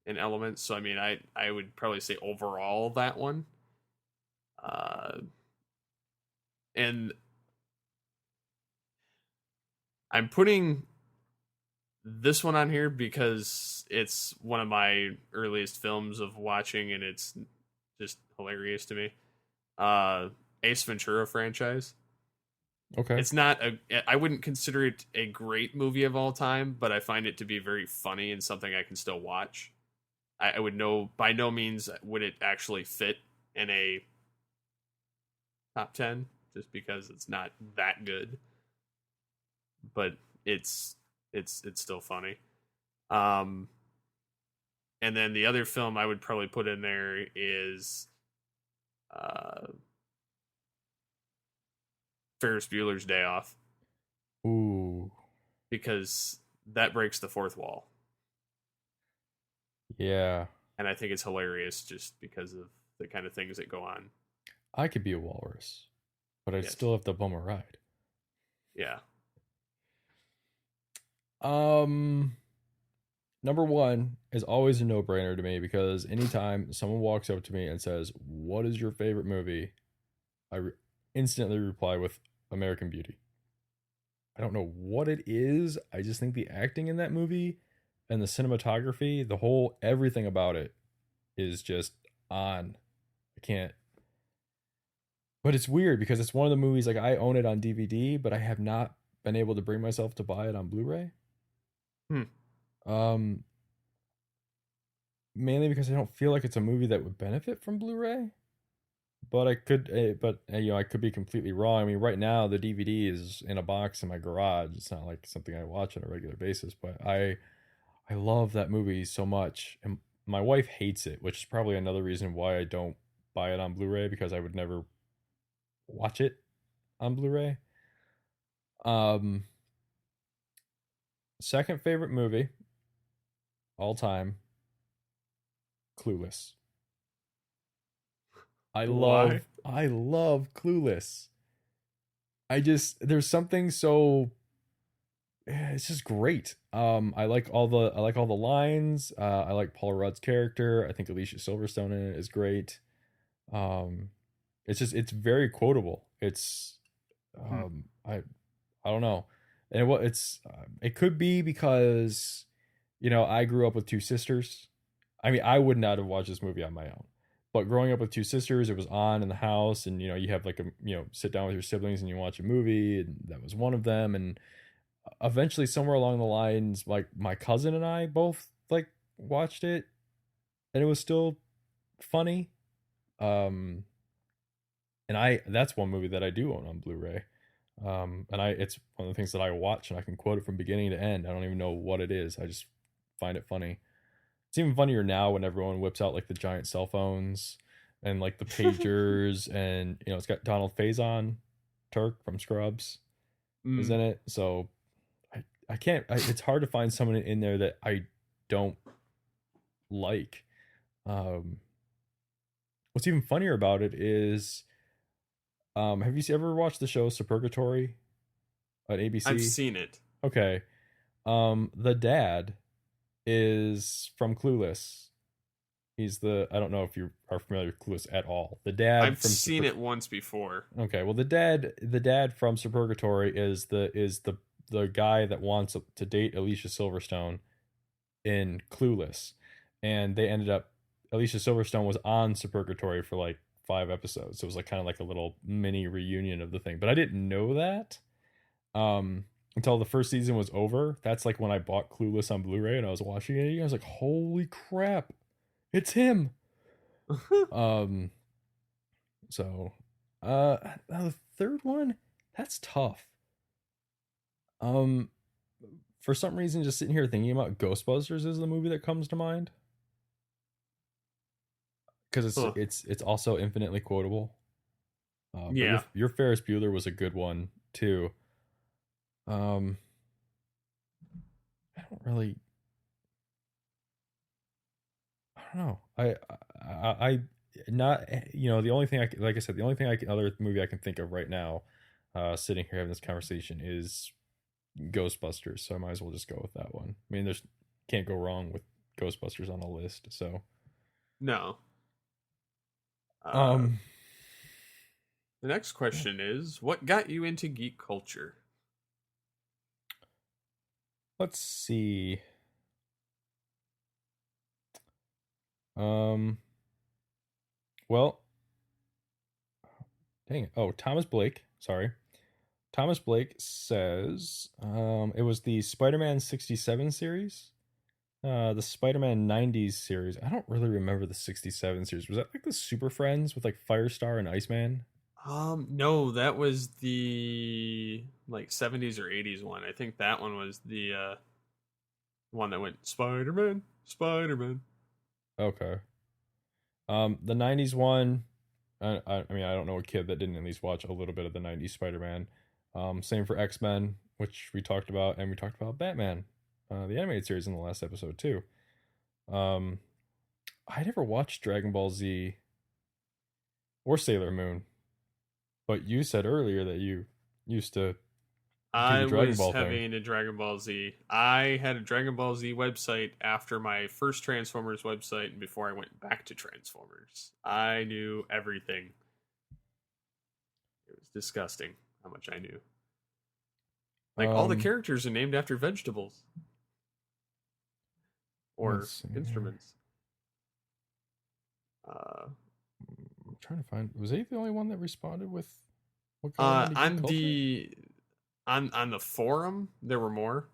elements. So I mean, I would probably say overall that one. And I'm putting this one on here because it's one of my earliest films of watching, and it's just hilarious to me. Ace Ventura franchise. Okay. It's not I wouldn't consider it a great movie of all time, but I find it to be very funny and something I can still watch. I would by no means would it actually fit in a top 10, just because it's not that good. But it's still funny. And then the other film I would probably put in there is Ferris Bueller's Day Off. Ooh. Because that breaks the fourth wall. Yeah. And I think it's hilarious just because of the kind of things that go on. I could be a walrus, but I'd still have to bum a ride. Yeah. Number 1 is always a no-brainer to me, because anytime someone walks up to me and says, "What is your favorite movie?" I instantly reply with American Beauty. I don't know what it is. I just think the acting in that movie and the cinematography, the whole everything about it is just on. I can't. But it's weird because it's one of the movies, like, I own it on DVD, but I have not been able to bring myself to buy it on Blu-ray. Hmm. Um, Mainly because I don't feel like it's a movie that would benefit from Blu-ray. But I could be completely wrong. I mean, right now the DVD is in a box in my garage. It's not like something I watch on a regular basis, but I love that movie so much, and my wife hates it, which is probably another reason why I don't buy it on Blu-ray because I would never watch it on Blu-ray. Um, Second favorite movie all time, Clueless. Why? I love Clueless. There's something so it's just great. I like all the lines. I like Paul Rudd's character. I think Alicia Silverstone in it is great. Um, it's very quotable. It's Hmm. um I I don't know. And it could be because I grew up with two sisters. I mean, I would not have watched this movie on my own. But growing up with two sisters, it was on in the house, and you have like sit down with your siblings and you watch a movie, and that was one of them. And eventually, somewhere along the lines, like my cousin and I both like watched it, and it was still funny. Um, and that's one movie that I do own on Blu-ray. And it's one of the things that I watch and I can quote it from beginning to end. I don't even know what it is. I just find it funny. It's even funnier now when everyone whips out like the giant cell phones and like the pagers, and it's got Donald Faison, Turk from Scrubs, is Mm. in it. So I can't. It's hard to find someone in there that I don't like. Um, what's even funnier about it is, have you ever watched the show Supergatory on I've ABC? seen it. Okay. The dad is from Clueless. I don't know if you are familiar with Clueless at all. The dad I've from seen it once before. Okay, well the dad from Supergatory is the guy that wants to date Alicia Silverstone in Clueless. And Alicia Silverstone was on Supergatory for like 5 episodes. So it was like kind of like a little mini reunion of the thing. But I didn't know that until the first season was over. That's like when I bought Clueless on Blu-ray and I was watching it. I was like, holy crap, it's him. Um, so now the third one, that's tough. Um, for some reason, just sitting here thinking about Ghostbusters is the movie that comes to mind because Huh. it's also infinitely quotable. But Yeah. your Ferris Bueller was a good one too. Um, I don't really, I don't know. I not the only thing like I said, the only thing other movie I can think of right now, sitting here having this conversation is Ghostbusters. So I might as well just go with that one. I mean, there's can't go wrong with Ghostbusters on a list. So No. Uh, um, the next yeah. question is, what got you into geek culture? Let's see. Um, well, dang it. Oh, Thomas Blake. Sorry. Thomas Blake says it was the Spider-Man 67 series. The Spider-Man 90s series. I don't really remember the 67 series. Was that like the Super Friends with like Firestar and Iceman? No, that was the like 70s or 80s one. I think that one was the one that went Spider-Man, Spider-Man. Okay. The 90s one, I mean, I don't know a kid that didn't at least watch a little bit of the 90s Spider-Man. Same for X-Men, which we talked about, and we talked about Batman, the animated series in the last episode too. Um, I never watched Dragon Ball Z or Sailor Moon, but you said earlier that you used to do the I Dragon was Ball thing. heavy into Dragon Ball Z. I had a Dragon Ball Z website after my first Transformers website and before I went back to Transformers. I knew everything. It was disgusting how much I knew. Like all the Um, characters are named after vegetables let's or see here. instruments. Uh, I'm trying to find. Was he the only one that responded with what got him into geek I'm culture? On the forum there were more,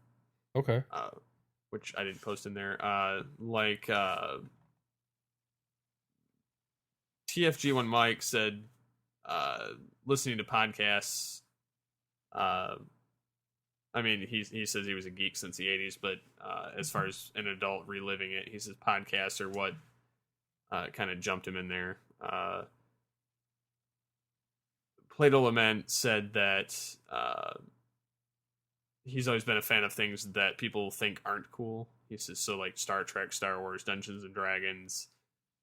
Okay. uh, which I didn't post in there. Like TFG when Mike said, listening to podcasts. Uh, I mean, he says he was a geek since the '80s, but as far as an adult reliving it, he says podcasts are what kind of jumped him in there. Plato Lament said that he's always been a fan of things that people think aren't cool. He says so, like Star Trek, Star Wars, Dungeons and Dragons,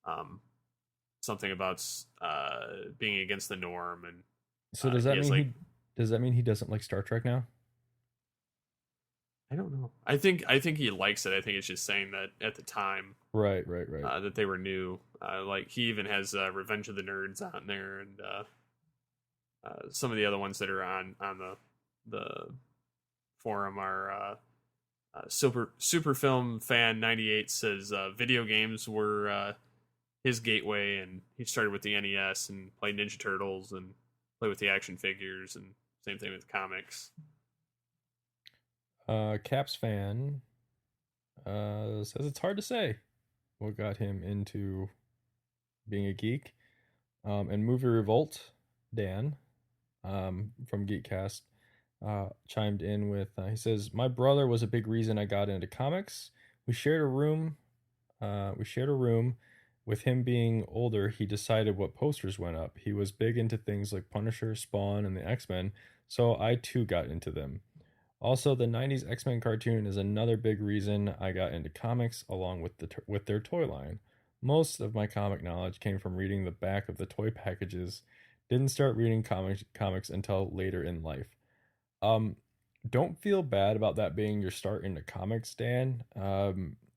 um, something about being against the norm, and So does he that has mean like, does that mean he doesn't like Star Trek now? I don't know. I think he likes it. I think it's just saying that at the time Right, right, right. that they were new. Like he even has Revenge of the Nerds on there, and some of the other ones that are on the forum are Super Film Fan 98 says video games were his gateway, and he started with the NES and played Ninja Turtles and played with the action figures, and same thing with comics. Caps fan says it's hard to say what got him into being a geek. And Movie Revolt, Dan, from Geekcast, chimed in with, he says, my brother was a big reason I got into comics. We shared a room. We shared a room. With him being older, he decided what posters went up. He was big into things like Punisher, Spawn, and the X-Men, so I too got into them. Also, the 90s X-Men cartoon is another big reason I got into comics along with with their toy line. Most of my comic knowledge came from reading the back of the toy packages. Didn't start reading comics until later in life. Um don't feel bad about that being your start into comics, Dan.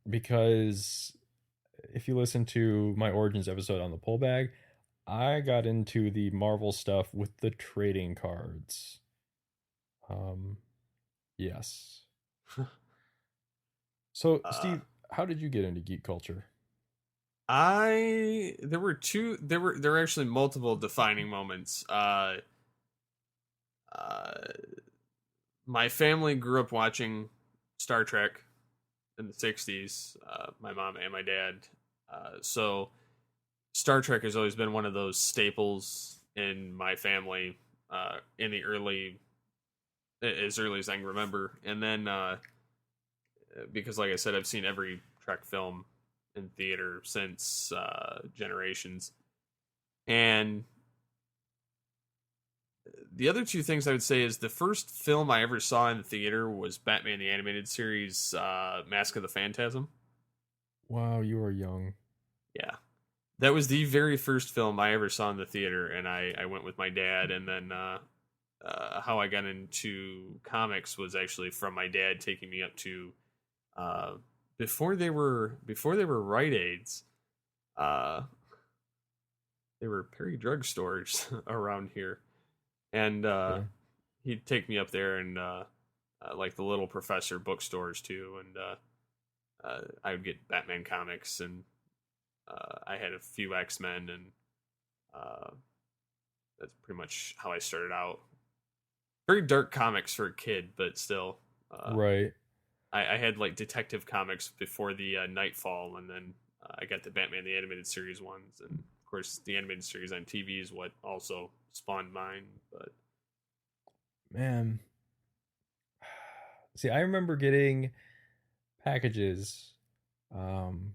Because if you listen to my origins episode on the pull bag, I got into the Marvel stuff with the trading cards. Um yes. So, uh, Steve, how did you get into geek culture? I there were two there were actually multiple defining moments. Uh, my family grew up watching Star Trek in the '60s. My mom and my dad. So Star Trek has always been one of those staples in my family in the as early as I can remember. And then because, like I said, I've seen every Trek film in theater since Generations. And the other two things I would say is the first film I ever saw in the theater was Batman the Animated Series, Mask of the Phantasm. Wow, you are young. Yeah. That was the very first film I ever saw in the theater, and I went with my dad. And then how I got into comics was actually from my dad taking me up to uh, before they were Rite Aids. Uh, they were Perry drugstores around here, and Okay. he'd take me up there, and like the Little Professor bookstores too, and I would get Batman comics, and I had a few X-Men, and uh, that's pretty much how I started out. Very dark comics for a kid, but still. Right. I had like Detective Comics before the Nightfall, and then I got the Batman the Animated Series ones, and of course the animated series on TV is what also spawned mine. But Man. See, I remember getting packages um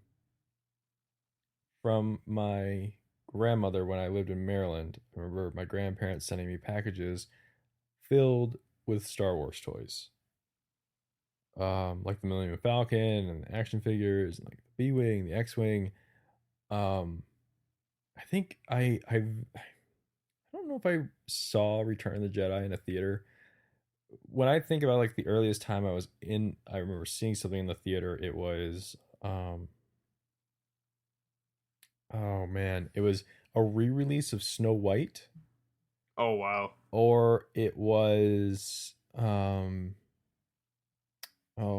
from my grandmother when I lived in Maryland. I remember my grandparents sending me packages filled with Star Wars toys. Like the Millennium Falcon and the action figures and like the B-Wing, the X-Wing. Um I think I don't know if I saw Return of the Jedi in a theater. When I think about like the earliest time I remember seeing something in the theater, it was oh man, it was a re-release of Snow White, oh wow, or it was oh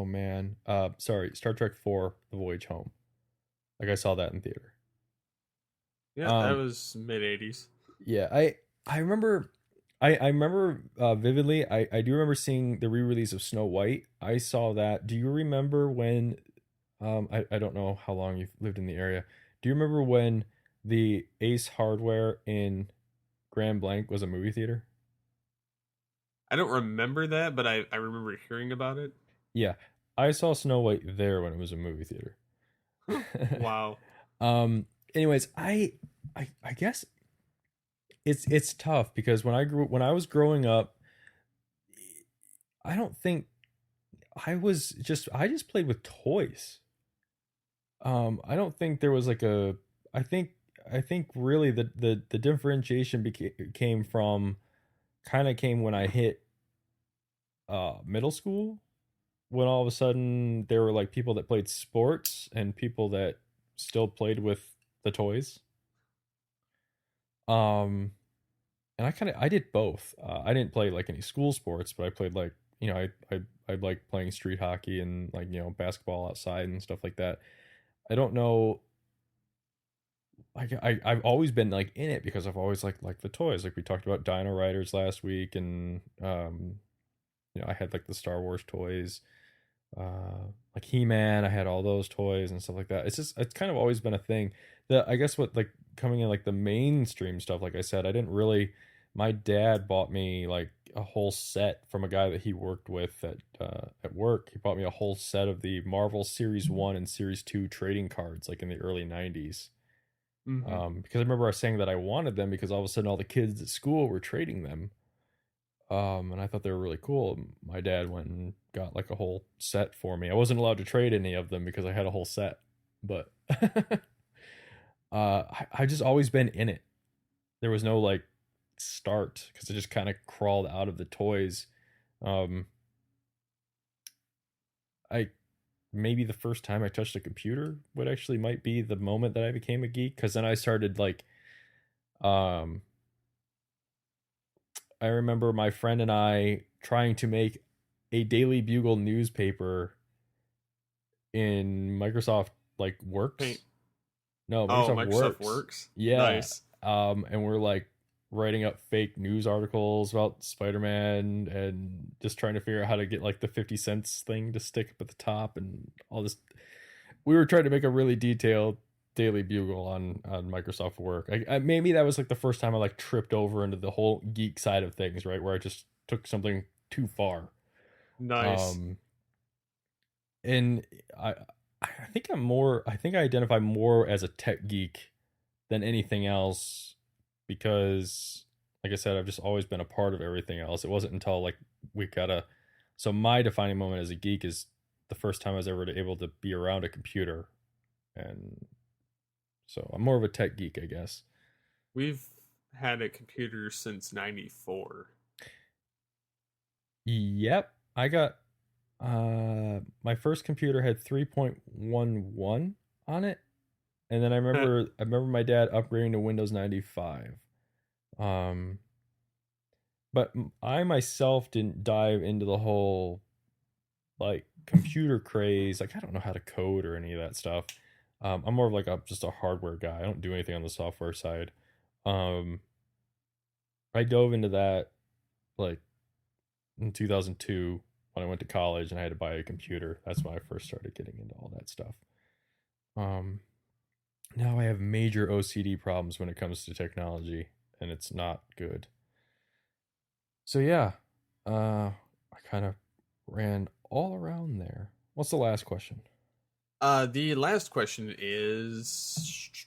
man, sorry, Star Trek 4 The Voyage Home. Like I saw that in theater. yeah, that Um was mid '80s. yeah, I remember I remember vividly. I do remember seeing the re-release of Snow White. I saw that. Do you remember when? I don't know how long you've lived in the area. Do you remember when the Ace Hardware in Grand Blanc was a movie theater? I don't remember that, but I remember hearing about it. Yeah, I saw Snow White there when it was a movie theater. Huh. Wow. um. Anyways, I guess it's tough because when I was growing up, I don't think I just played with toys. I don't think there was like a I think I think really the differentiation came from kind of came when I hit middle school, when all of a sudden there were like people that played sports and people that still played with the toys. Um and I did both. I didn't play like any school sports, but I played like, I like playing street hockey and like, basketball outside and stuff like that. I don't know, I've always been like in it because I've always like the toys. Like we talked about Dino Riders last week, and I had like the Star Wars toys, like He-Man. I had all those toys and stuff like that. It's kind of always been a thing. I guess what like coming in like the mainstream stuff. Like I said, I didn't really. My dad bought me like a whole set from a guy that he worked with at work. He bought me a whole set of the Marvel Series 1 and Series 2 trading cards like in the early 90s. Hmm. Because I remember I was saying that I wanted them because all of a sudden all the kids at school were trading them. And I thought they were really cool. My dad went and got like a whole set for me. I wasn't allowed to trade any of them because I had a whole set, but I just always been in it. There was no like start because I just kind of crawled out of the toys. Um, I maybe the first time I touched a computer would actually might be the moment that I became a geek, because then I started like um I remember my friend and I trying to make a Daily Bugle newspaper in Microsoft like Paint. Works. No, Oh, Microsoft Microsoft Works. Works. Yeah. Nice. And we're like writing up fake news articles about Spider-Man and just trying to figure out how to get like the 50 cents thing to stick up at the top and all this. We were trying to make a really detailed Daily Bugle on Microsoft Work. Maybe that was like the first time I like tripped over into the whole geek side of things, right? Where I just took something too far. Nice. Um, and I I think I think I identify more as a tech geek than anything else because like I said, I've just always been a part of everything else. It wasn't until like we got a so my defining moment as a geek is the first time I was ever able to be around a computer, and so I'm more of a tech geek, I guess. We've had a computer since '94. Yep, I got my first computer had 3.11 on it, and then I remember my dad upgrading to Windows 95. Um but I myself didn't dive into the whole like computer craze. Like I don't know how to code or any of that stuff. I'm more of like just a hardware guy. I don't do anything on the software side. Um I dove into that like in 2002 when I went to college and I had to buy a computer. That's when I first started getting into all that stuff. Um, Now I have major OCD problems when it comes to technology, and it's not good. So yeah, I kind of ran all around there. What's the last question? The last question is,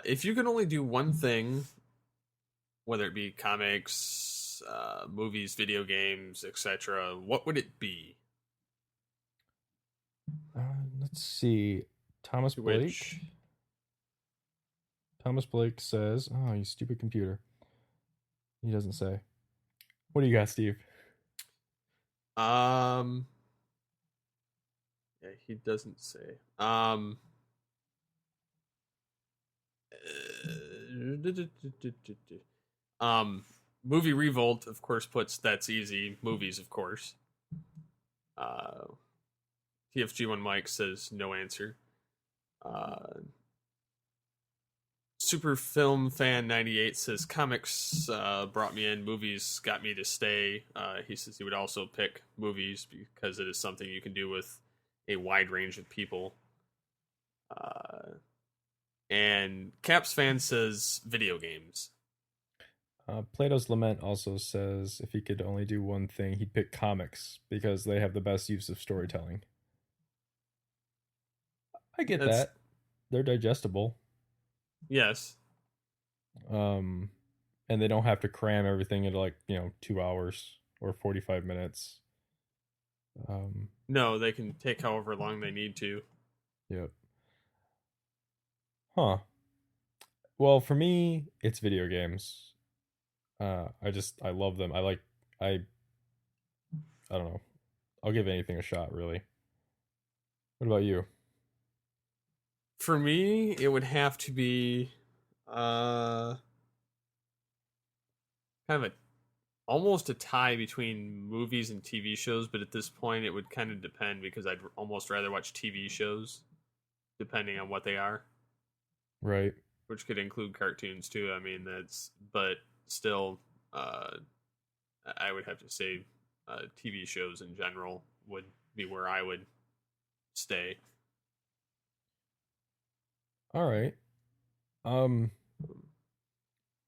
if you could only do one thing, whether it be comics, movies, video games, etc., what would it be? Let's see. Thomas To Blake. which, Thomas Blake says, "Oh, you stupid computer." He doesn't say. What do you got, Steve? um, yeah, he doesn't say. Um, Movie Revolt, of course, puts that's easy. Movies, of course. Uh, TFG1 Mike says no answer. Uh, Super Film Fan 98 says comics brought me in, movies got me to stay. He says he would also pick movies because it is something you can do with a wide range of people. Uh, and Caps Fan says video games. Plato's Lament also says if he could only do one thing, he'd pick comics because they have the best use of storytelling. I get That's that. They're digestible. yes. Um, and they don't have to cram everything into like 2 hours or 45 minutes. No, they can take however long they need to. Yep. Huh. Well, for me, it's video games. I love them. I don't know. I'll give anything a shot, really. What about you? For me, it would have to be uh kind of a almost a tie between movies and TV shows, but at this point it would kind of depend because I'd almost rather watch TV shows depending on what they are, Right. which could include cartoons too. I mean, that's but still uh I would have to say TV shows in general would be where I would stay. All right. Um,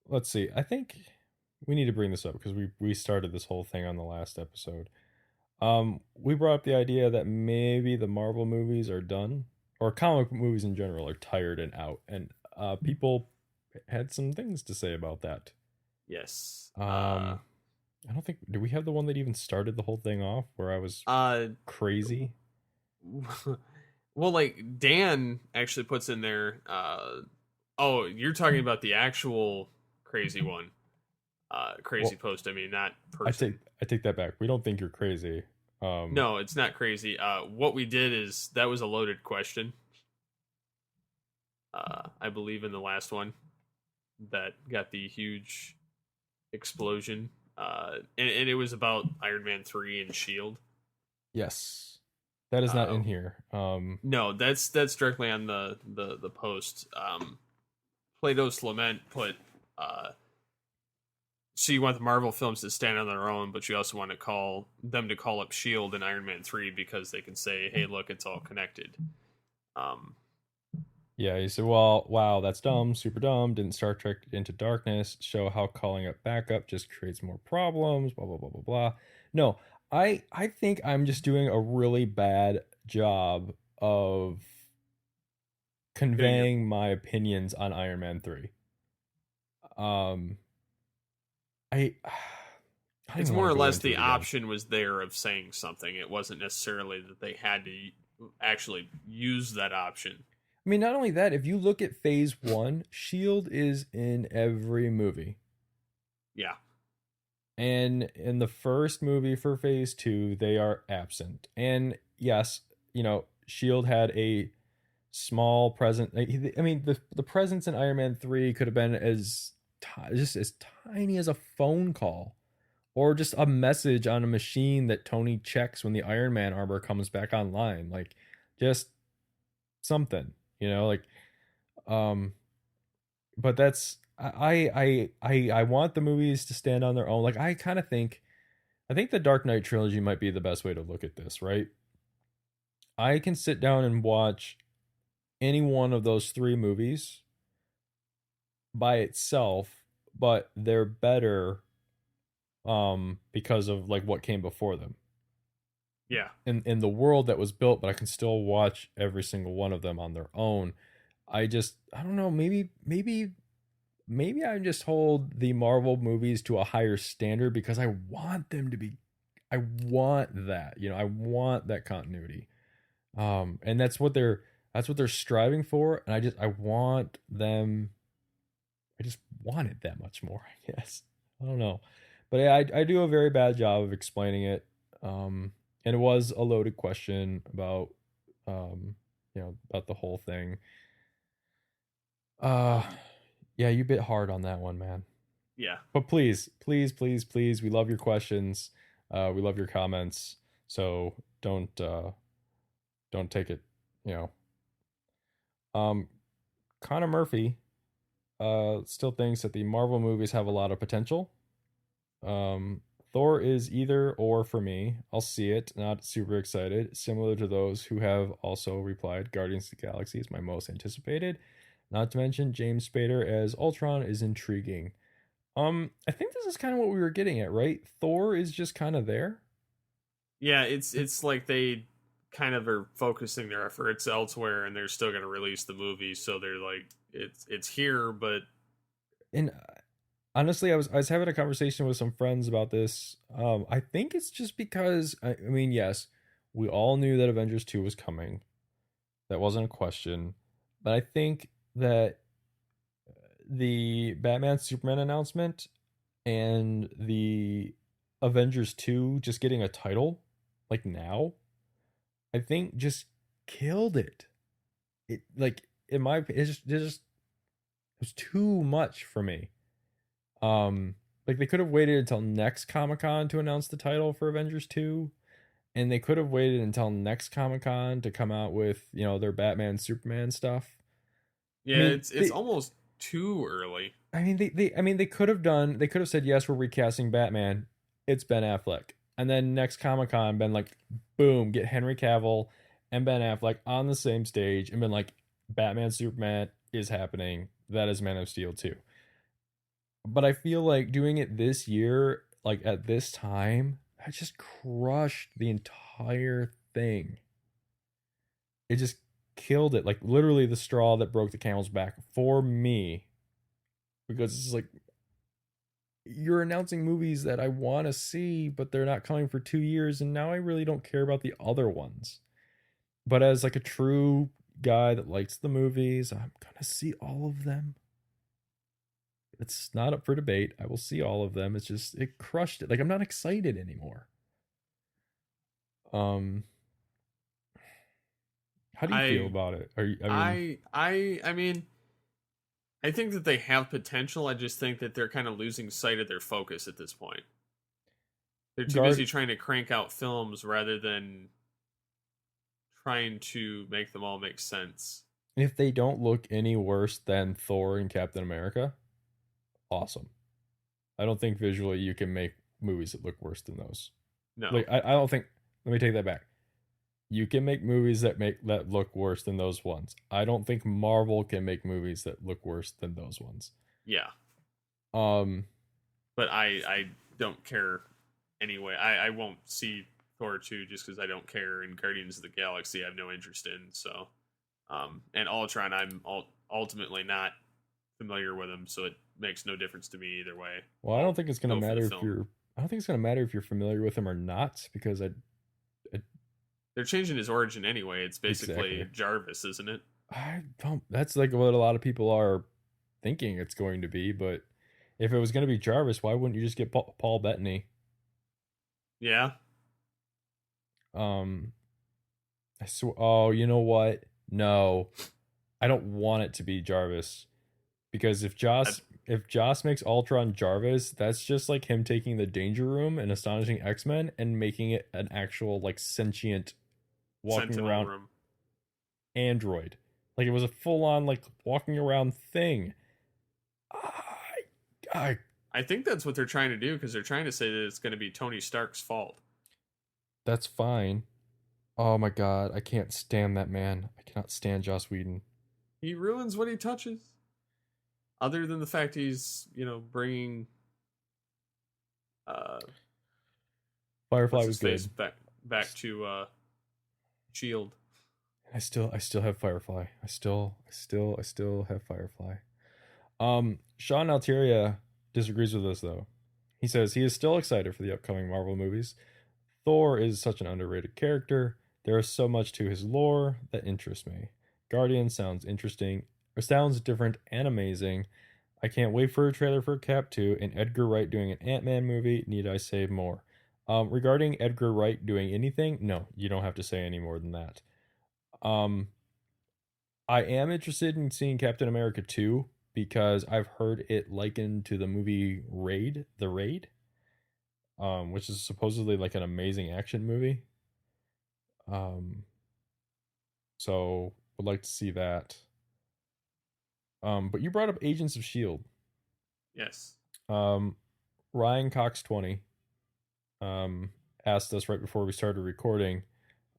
let's see. I think we need to bring this up because we started this whole thing on the last episode. We brought up the idea that maybe the Marvel movies are done, or comic movies in general are tired and out, and people had some things to say about that. Yes. I don't think do we have the one that even started the whole thing off where I was Uh crazy? well, like Dan actually puts in there oh, you're talking about the actual crazy one. Crazy Well, post, I mean, not person. I take that back. We don't think you're crazy. No, it's not crazy. What we did is that was a loaded question. I believe in the last one that got the huge explosion. And it was about Iron Man 3 and Shield. Yes. That is not Uh, in here. no, that's directly on the post. Plato's Lament put so you want the Marvel films to stand on their own, but you also want to call them to call up Shield and Iron Man 3 because they can say, "Hey, look, it's all connected." Um, Yeah, he said, "Well, wow, that's dumb, super dumb. Didn't Star Trek Into Darkness show how calling up backup just creates more problems? Blah blah blah blah blah." No, I think I'm just doing a really bad job of Getting your conveying my opinions on Iron Man 3. Um, I I don't it's even more want or to go less into the it again. option was there of saying something. It wasn't necessarily that they had to actually use that option. I mean, not only that, if you look at Phase 1, Shield is in every movie. Yeah, And in the first movie for Phase 2, they are absent. And yes, Shield had a small present. I mean, the presence in Iron Man 3 could have been just as tiny as a phone call or just a message on a machine that Tony checks when the Iron Man armor comes back online. Like just something, like um but that's I want the movies to stand on their own. Like I think the Dark Knight trilogy might be the best way to look at this, right? I can sit down and watch any one of those three movies by itself, but they're better because of like what came before them. yeah. In the world that was built, but I can still watch every single one of them on their own. I don't know, maybe I just hold the Marvel movies to a higher standard because I want them to be I want that. I want that continuity. And that's what they're striving for, and I just want it that much more, I guess. I don't know. But I do a very bad job of explaining it. And it was a loaded question about about the whole thing. Uh Um, yeah, you bit hard on that one, man. yeah. But please, please, please, please, we love your questions. We love your comments. So don't take it, you know. Um Connor Murphy still thinks that the Marvel movies have a lot of potential. Um, Thor is either or for me. I'll see it, not super excited. Similar to those who have also replied, Guardians of the Galaxy is my most anticipated. Not to mention James Spader as Ultron is intriguing. I think this is kind of what we were getting at, right? Thor is just kind of there. Yeah, it's like they kind of are focusing their efforts elsewhere, and they're still going to release the movie. So they're like, it's here, but And honestly, I was having a conversation with some friends about this. I think it's just because I mean, yes, we all knew that Avengers 2 was coming. That wasn't a question. But I think that the Batman Superman announcement and the Avengers 2 just getting a title like now, I think just killed it. It like in my it was too much for me. Like they could have waited until next Comic-Con to announce the title for Avengers 2, and they could have waited until next Comic-Con to come out with, their Batman Superman stuff. I yeah, mean, it's almost too early. they could have said yes, we're recasting Batman. It's Ben Affleck. And then next Comic-Con been like, boom, get Henry Cavill and Ben Affleck on the same stage and been like, Batman Superman is happening. That is Man of Steel 2. But I feel like doing it this year, like at this time, I just crushed the entire thing. It just killed it. Like literally the straw that broke the camel's back for me. Because it's like you're announcing movies that I want to see, but they're not coming for 2 years, and now I really don't care about the other ones. But as like a true guy that likes the movies, I'm gonna see all of them. It's not up for debate. I will see all of them. It's just it crushed it. Like I'm not excited anymore. Um, how do you feel I about it? Are you? I mean, I mean, I think that they have potential. I just think that they're kind of losing sight of their focus at this point. They're too busy guard. trying to crank out films rather than trying to make them all make sense. If they don't look any worse than Thor and Captain America, awesome. I don't think visually you can make movies that look worse than those. No. Like I don't think. Let me take that back. You can make movies that look worse than those ones. I don't think Marvel can make movies that look worse than those ones. Yeah. Um, But I don't care anyway. I won't see Thor 2 just because I don't care, and Guardians of the Galaxy I have no interest in. So, and Ultron ultimately not familiar with him, so it makes no difference to me either way. well, I don't think it's gonna Go for the matter if film. you're. I don't think it's gonna matter if you're familiar with him or not because I They're changing his origin anyway. It's basically exactly. Jarvis, isn't it? I don't. That's like what a lot of people are thinking it's going to be. But if it was going to be Jarvis, why wouldn't you just get Paul Bettany? Yeah. Um, I swear. Oh, you know what? No, I don't want it to be Jarvis because I, if Joss makes Ultron Jarvis, that's just like him taking the Danger Room and Astonishing X-Men and making it an actual like sentient walking Sentinel around room. android. Like it was a full on like walking around thing. I I think that's what they're trying to do because they're trying to say that it's going to be Tony Stark's fault. that's fine. Oh my god, I can't stand that man. I cannot stand Joss Whedon. He ruins what he touches. Other than the fact he's, bringing uh Firefly what's was his face good. back to Shield. I still have Firefly. I still have Firefly. Sean Alteria disagrees with us though. He says he is still excited for the upcoming Marvel movies. Thor is such an underrated character. There is so much to his lore that interests me. Guardian sounds interesting, or sounds different and amazing. I can't wait for a trailer for Cap 2 and Edgar Wright doing an Ant-Man movie. Need I say more? Regarding Edgar Wright doing anything, no, you don't have to say any more than that. Um, I am interested in seeing Captain America 2 because I've heard it likened to the movie Raid, The Raid, which is supposedly like an amazing action movie. Um, so would like to see that. But you brought up Agents of Shield. Yes. Um, Ryan Cox 20 um asked us right before we started recording.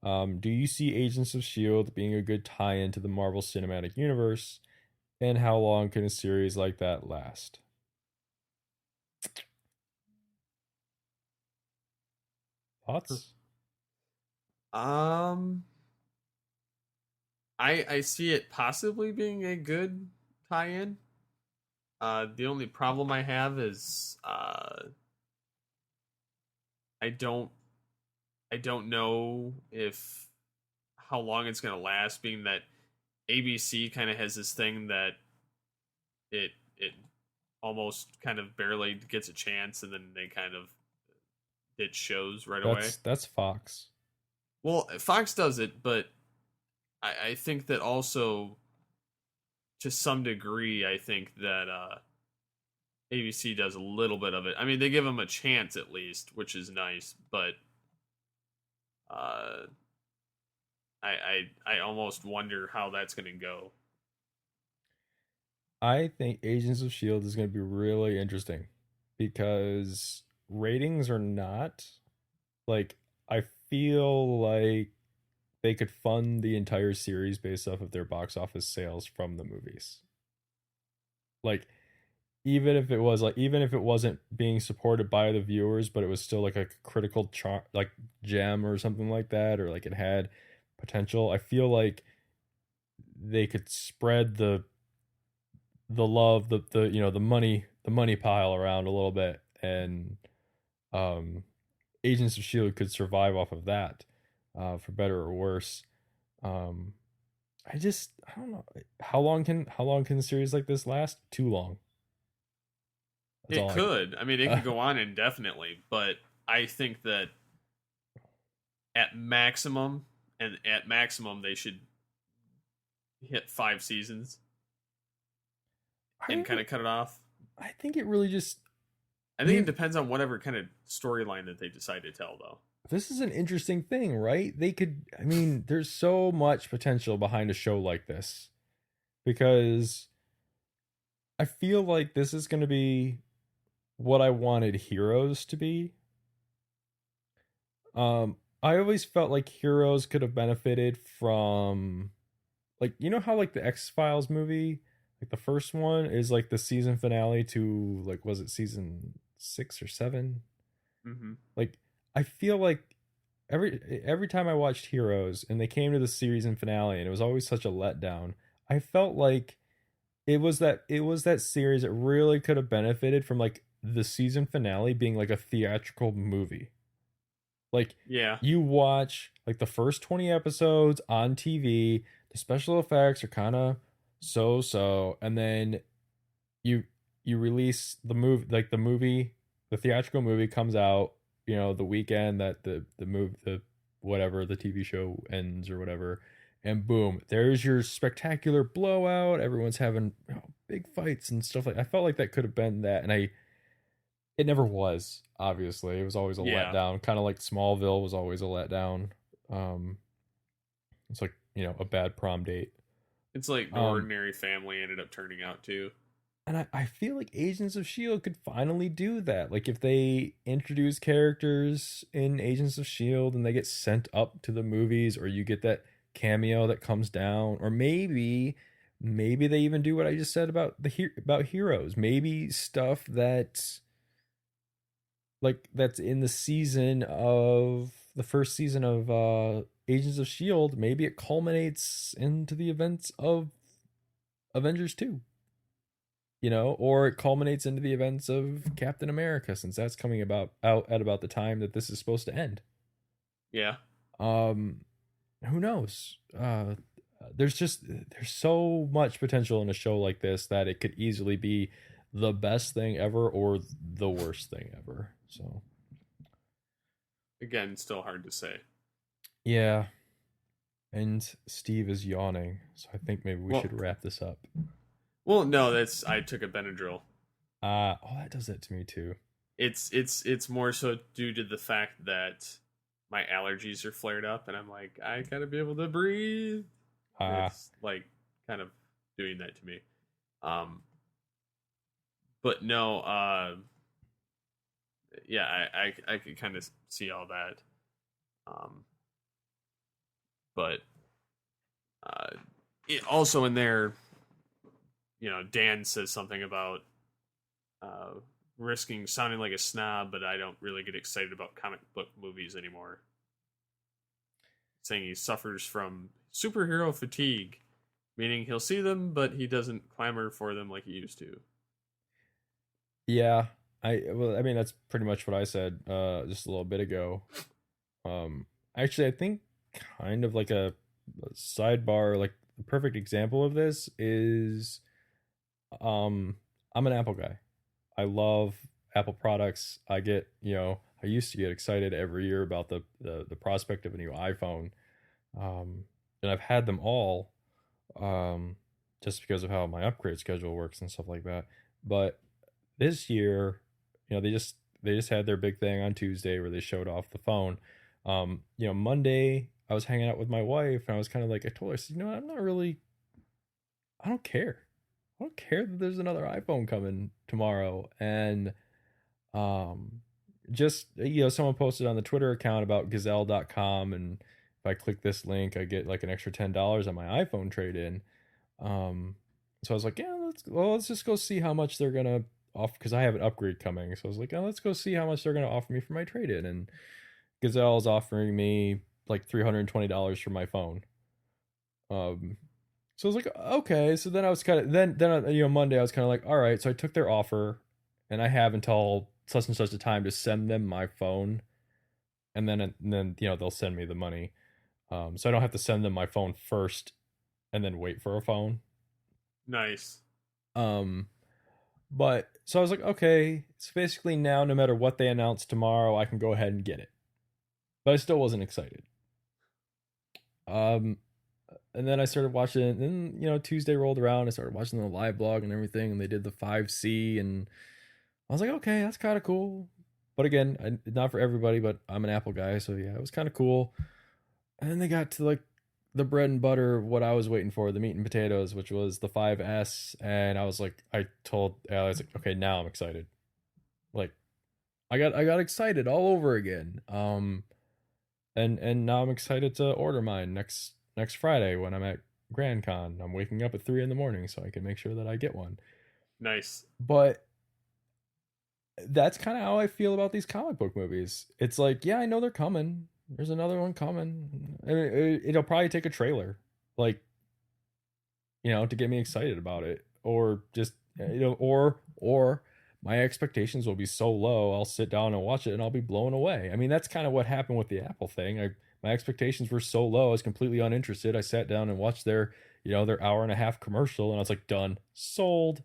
Do you see Agents of Shield being a good tie-in to the Marvel Cinematic Universe, and how long can a series like that last? Thoughts? Um, I see it possibly being a good tie-in. The only problem I have is I don't I don't know if how long it's gonna last, being that ABC kind of has this thing that it almost kind of barely gets a chance, and then they kind of ditch shows right away. That's Fox. Well, Fox does it, but I think that also to some degree, I think that ABC does a little bit of it. I mean, they give them a chance at least, which is nice, but uh, I almost wonder how that's going to go. I think Agents of Shield is going to be really interesting because ratings are not like, I feel like they could fund the entire series based off of their box office sales from the movies. Like, even if it wasn't being supported by the viewers, but it was still like a critical like gem or something like that, or like it had potential. I feel like they could spread the love, the the money pile around a little bit, and um Agents of Shield could survive off of that, for better or worse. um I don't know how long can a series like this last. Too long. That's It all I got. could. I mean, it could go on indefinitely, but I think that at maximum, and at maximum, they should hit 5 seasons and kind of cut it off. I think it really just, I I think it mean, depends on whatever kind of storyline that they decide to tell, though. this is an interesting thing, right? They could, I mean, there's so much potential behind a show like this because I feel like this is going to be what I wanted Heroes to be. I always felt like Heroes could have benefited from, like, you know how like the X-Files movie, like the first one is like the season finale to, like, was it season 6 or 7? Mm-hmm. Like, I feel like every time I watched Heroes and they came to the season finale and it was always such a letdown, I felt like it was that series that really could have benefited from like the season finale being like a theatrical movie. Like, Yeah. you watch like the first 20 episodes on TV, the special effects are kind of so, and then you you release the movie, like the theatrical movie comes out, the weekend that the whatever, the TV show ends or whatever, and boom, there's your spectacular blowout. Everyone's having, big fights and stuff. Like, I felt like that could have been that, and it never was. Obviously, it was always a Yeah. letdown, kind of like Smallville was always a letdown. um it's like, a bad prom date. It's like The um Ordinary Family ended up turning out too. And I feel like Agents of S.H.I.E.L.D. could finally do that. Like, if they introduce characters in Agents of S.H.I.E.L.D. and they get sent up to the movies, or you get that cameo that comes down, or maybe they even do what I just said about about Heroes. Maybe stuff that's like that's in the first season of Agents of S.H.I.E.L.D., maybe it culminates into the events of Avengers 2, or it culminates into the events of Captain America, since that's coming out at about the time that this is supposed to end. Yeah. Um, who knows? There's so much potential in a show like this that it could easily be the best thing ever or the worst thing ever. So Again, still hard to say. yeah, and Steve is yawning, so I think maybe we Well, should wrap this up. no, that's I took a Benadryl. Oh, that does that to me too. It's more so due to the fact that my allergies are flared up, and I'm like, I gotta be able to breathe. Ah, It's like kind of doing that to me. Um, but no, yeah, I could kind of see all that. Um, but uh, also in there, Dan says something about uh, risking sounding like a snob, but I don't really get excited about comic book movies anymore. Saying he suffers from superhero fatigue, meaning he'll see them, but he doesn't clamor for them like he used to. Yeah, I mean that's pretty much what I said just a little bit ago. Um, actually, I think kind of like a sidebar, like the perfect example of this is um, I'm an Apple guy. I love Apple products. I used to get excited every year about the prospect of a new iPhone. Um, and I've had them all, um, just because of how my upgrade schedule works and stuff like that. But this year, they just had their big thing on Tuesday where they showed off the phone. Monday I was hanging out with my wife and I was kind of like, I told her, I said, I'm not really, I don't care. I don't care that there's another iPhone coming tomorrow. And um, just someone posted on the Twitter account about Gazelle.com, and if I click this link, I get like an extra $10 on my iPhone trade in. Um, so I was like, yeah, let's just go see how much they're gonna offer because I have an upgrade coming. So I was like, oh, let's go see how much they're gonna offer me for my trade in. And Gazelle is offering me like $320 for my phone. Um, so I was like, okay. So then I was kind of Monday I was kind of like, all right. So I took their offer, and I have until such and such a time to send them my phone, and then they'll send me the money. So I don't have to send them my phone first and then wait for a phone. Nice. Um, but so I was like, okay. So basically now, no matter what they announce tomorrow, I can go ahead and get it. But I still wasn't excited. Um, and then I started watching, and Tuesday rolled around. I started watching the live blog and everything, and they did the 5C, and I was like, okay, that's kind of cool. But again, not for everybody, but I'm an Apple guy, so yeah, it was kind of cool. And then they got to like the bread and butter, what I was waiting for, the meat and potatoes, which was the 5S, and I was like, I told Alex, like, okay, now I'm excited. Like, I got excited all over again. And now I'm excited to order mine next Friday when I'm at Grand Con. I'm waking up at 3 in the morning so I can make sure that I get one. Nice. But that's kind of how I feel about these comic book movies. It's like, yeah, I know they're coming. There's another one coming. I mean, it'll probably take a trailer, like, to get me excited about it, or just, or my expectations will be so low, I'll sit down and watch it and I'll be blown away. I mean, that's kind of what happened with the Apple thing. My expectations were so low, I was completely uninterested. I sat down and watched their hour and a half commercial, and I was like, done, sold.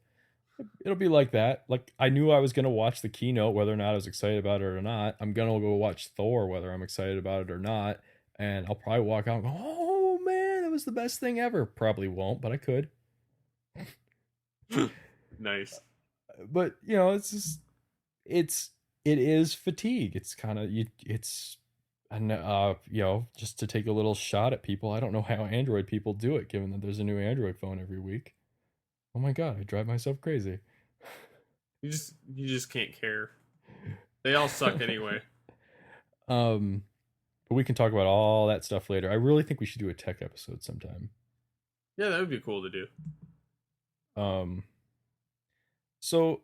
It'll be like that. Like, I knew I was gonna watch the keynote, whether or not I was excited about it or not. I'm gonna go watch Thor, whether I'm excited about it or not, and I'll probably walk out and go, "Oh man, that was the best thing ever." Probably won't, but I could. Nice. But it is fatigue. It's kind of and just to take a little shot at people. I don't know how Android people do it, given that there's a new Android phone every week. Oh my god, I drive myself crazy. You just can't care. They all suck anyway. um, but we can talk about all that stuff later. I really think we should do a tech episode sometime. Yeah, that would be cool to do. Um, so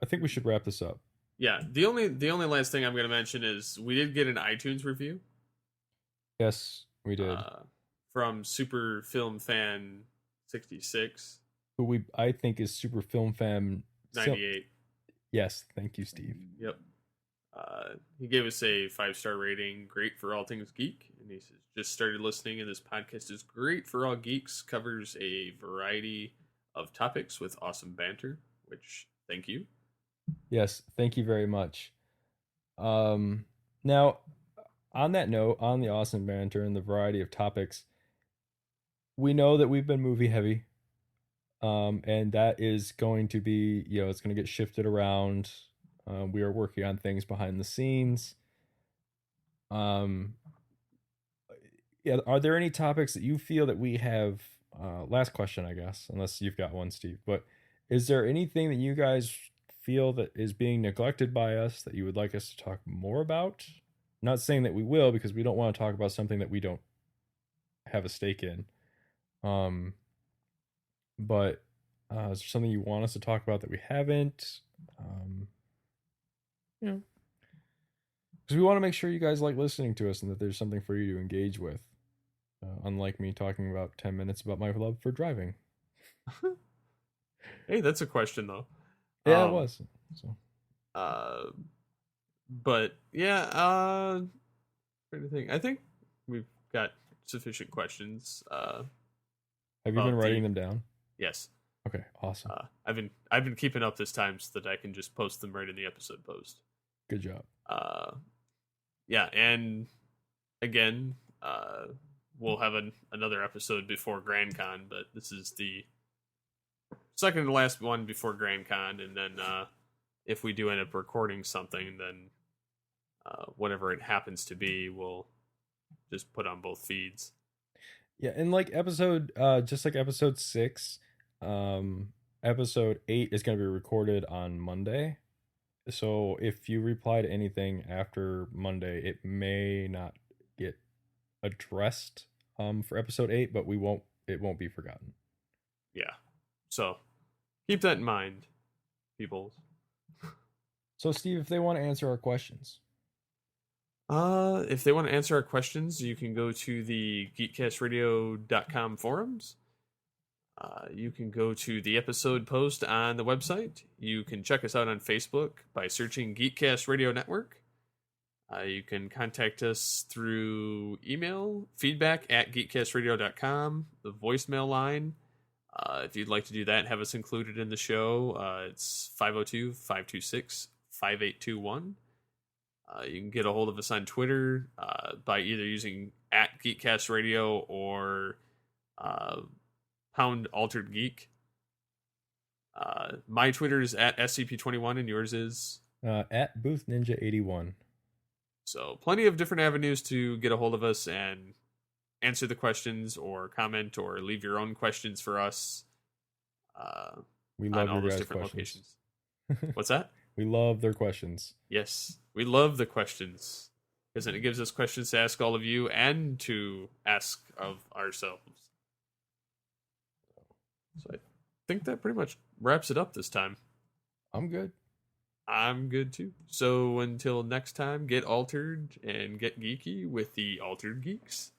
I think we should wrap this up. Yeah, the only last thing I'm going to mention is we did get an iTunes review. Yes, we did. From Super Film Fan 66. Who I think is Super Film Fan 98. Yes, thank you, Steve. Yep. He gave us a 5-star rating, great for all things geek. And he says, just started listening, and this podcast is great for all geeks, covers a variety of topics with awesome banter, which, thank you. Yes, thank you very much. Now, on that note, on the awesome banter and the variety of topics, we know that we've been movie heavy. And that is going to be, it's going to get shifted around. We are working on things behind the scenes. Yeah, are there any topics that you feel that we have last question, I guess, unless you've got one, Steve. But is there anything that you guys feel that is being neglected by us that you would like us to talk more about? Not saying that we will, because we don't want to talk about something that we don't have a stake in. But is there something you want us to talk about that we haven't? Yeah, because we want to make sure you guys like listening to us and that there's something for you to engage with. Unlike me talking about 10 minutes about my love for driving. Hey, that's a question though. Yeah, it was. So. But yeah, trying to think. I think we've got sufficient questions. Have you been writing them down? Yes. Okay, awesome. I've been keeping up this time so that I can just post them right in the episode post. Good job. Yeah, and again, we'll have another episode before Grand Con, but this is the second to last one before Grand Con, and then if we do end up recording something, then whatever it happens to be, we'll just put on both feeds. Yeah, and like just like episode 6, episode 8 is going to be recorded on Monday. So if you reply to anything after Monday, it may not get addressed for episode 8, but it won't be forgotten. Yeah. So keep that in mind, people. So Steve, if they want to answer our questions. If they want to answer our questions, you can go to the geekcastradio.com forums. You can go to the episode post on the website. You can check us out on Facebook by searching Geekcast Radio Network. You can contact us through email, feedback@geekcastradio.com, the voicemail line. If you'd like to do that and have us included in the show, it's 502-526-5821. You can get a hold of us on Twitter by either using @GeekCastRadio or #AlteredGeek. My Twitter is @SCP21 and yours is? @BoothNinja81. So plenty of different avenues to get a hold of us and answer the questions or comment or leave your own questions for us. We love on all your those guys' different questions. locations. What's that? We love their questions. Yes, we love the questions because then it gives us questions to ask all of you and to ask of ourselves. So I think that pretty much wraps it up this time. I'm good. I'm good too. So until next time, get altered and get geeky with the Altered Geeks.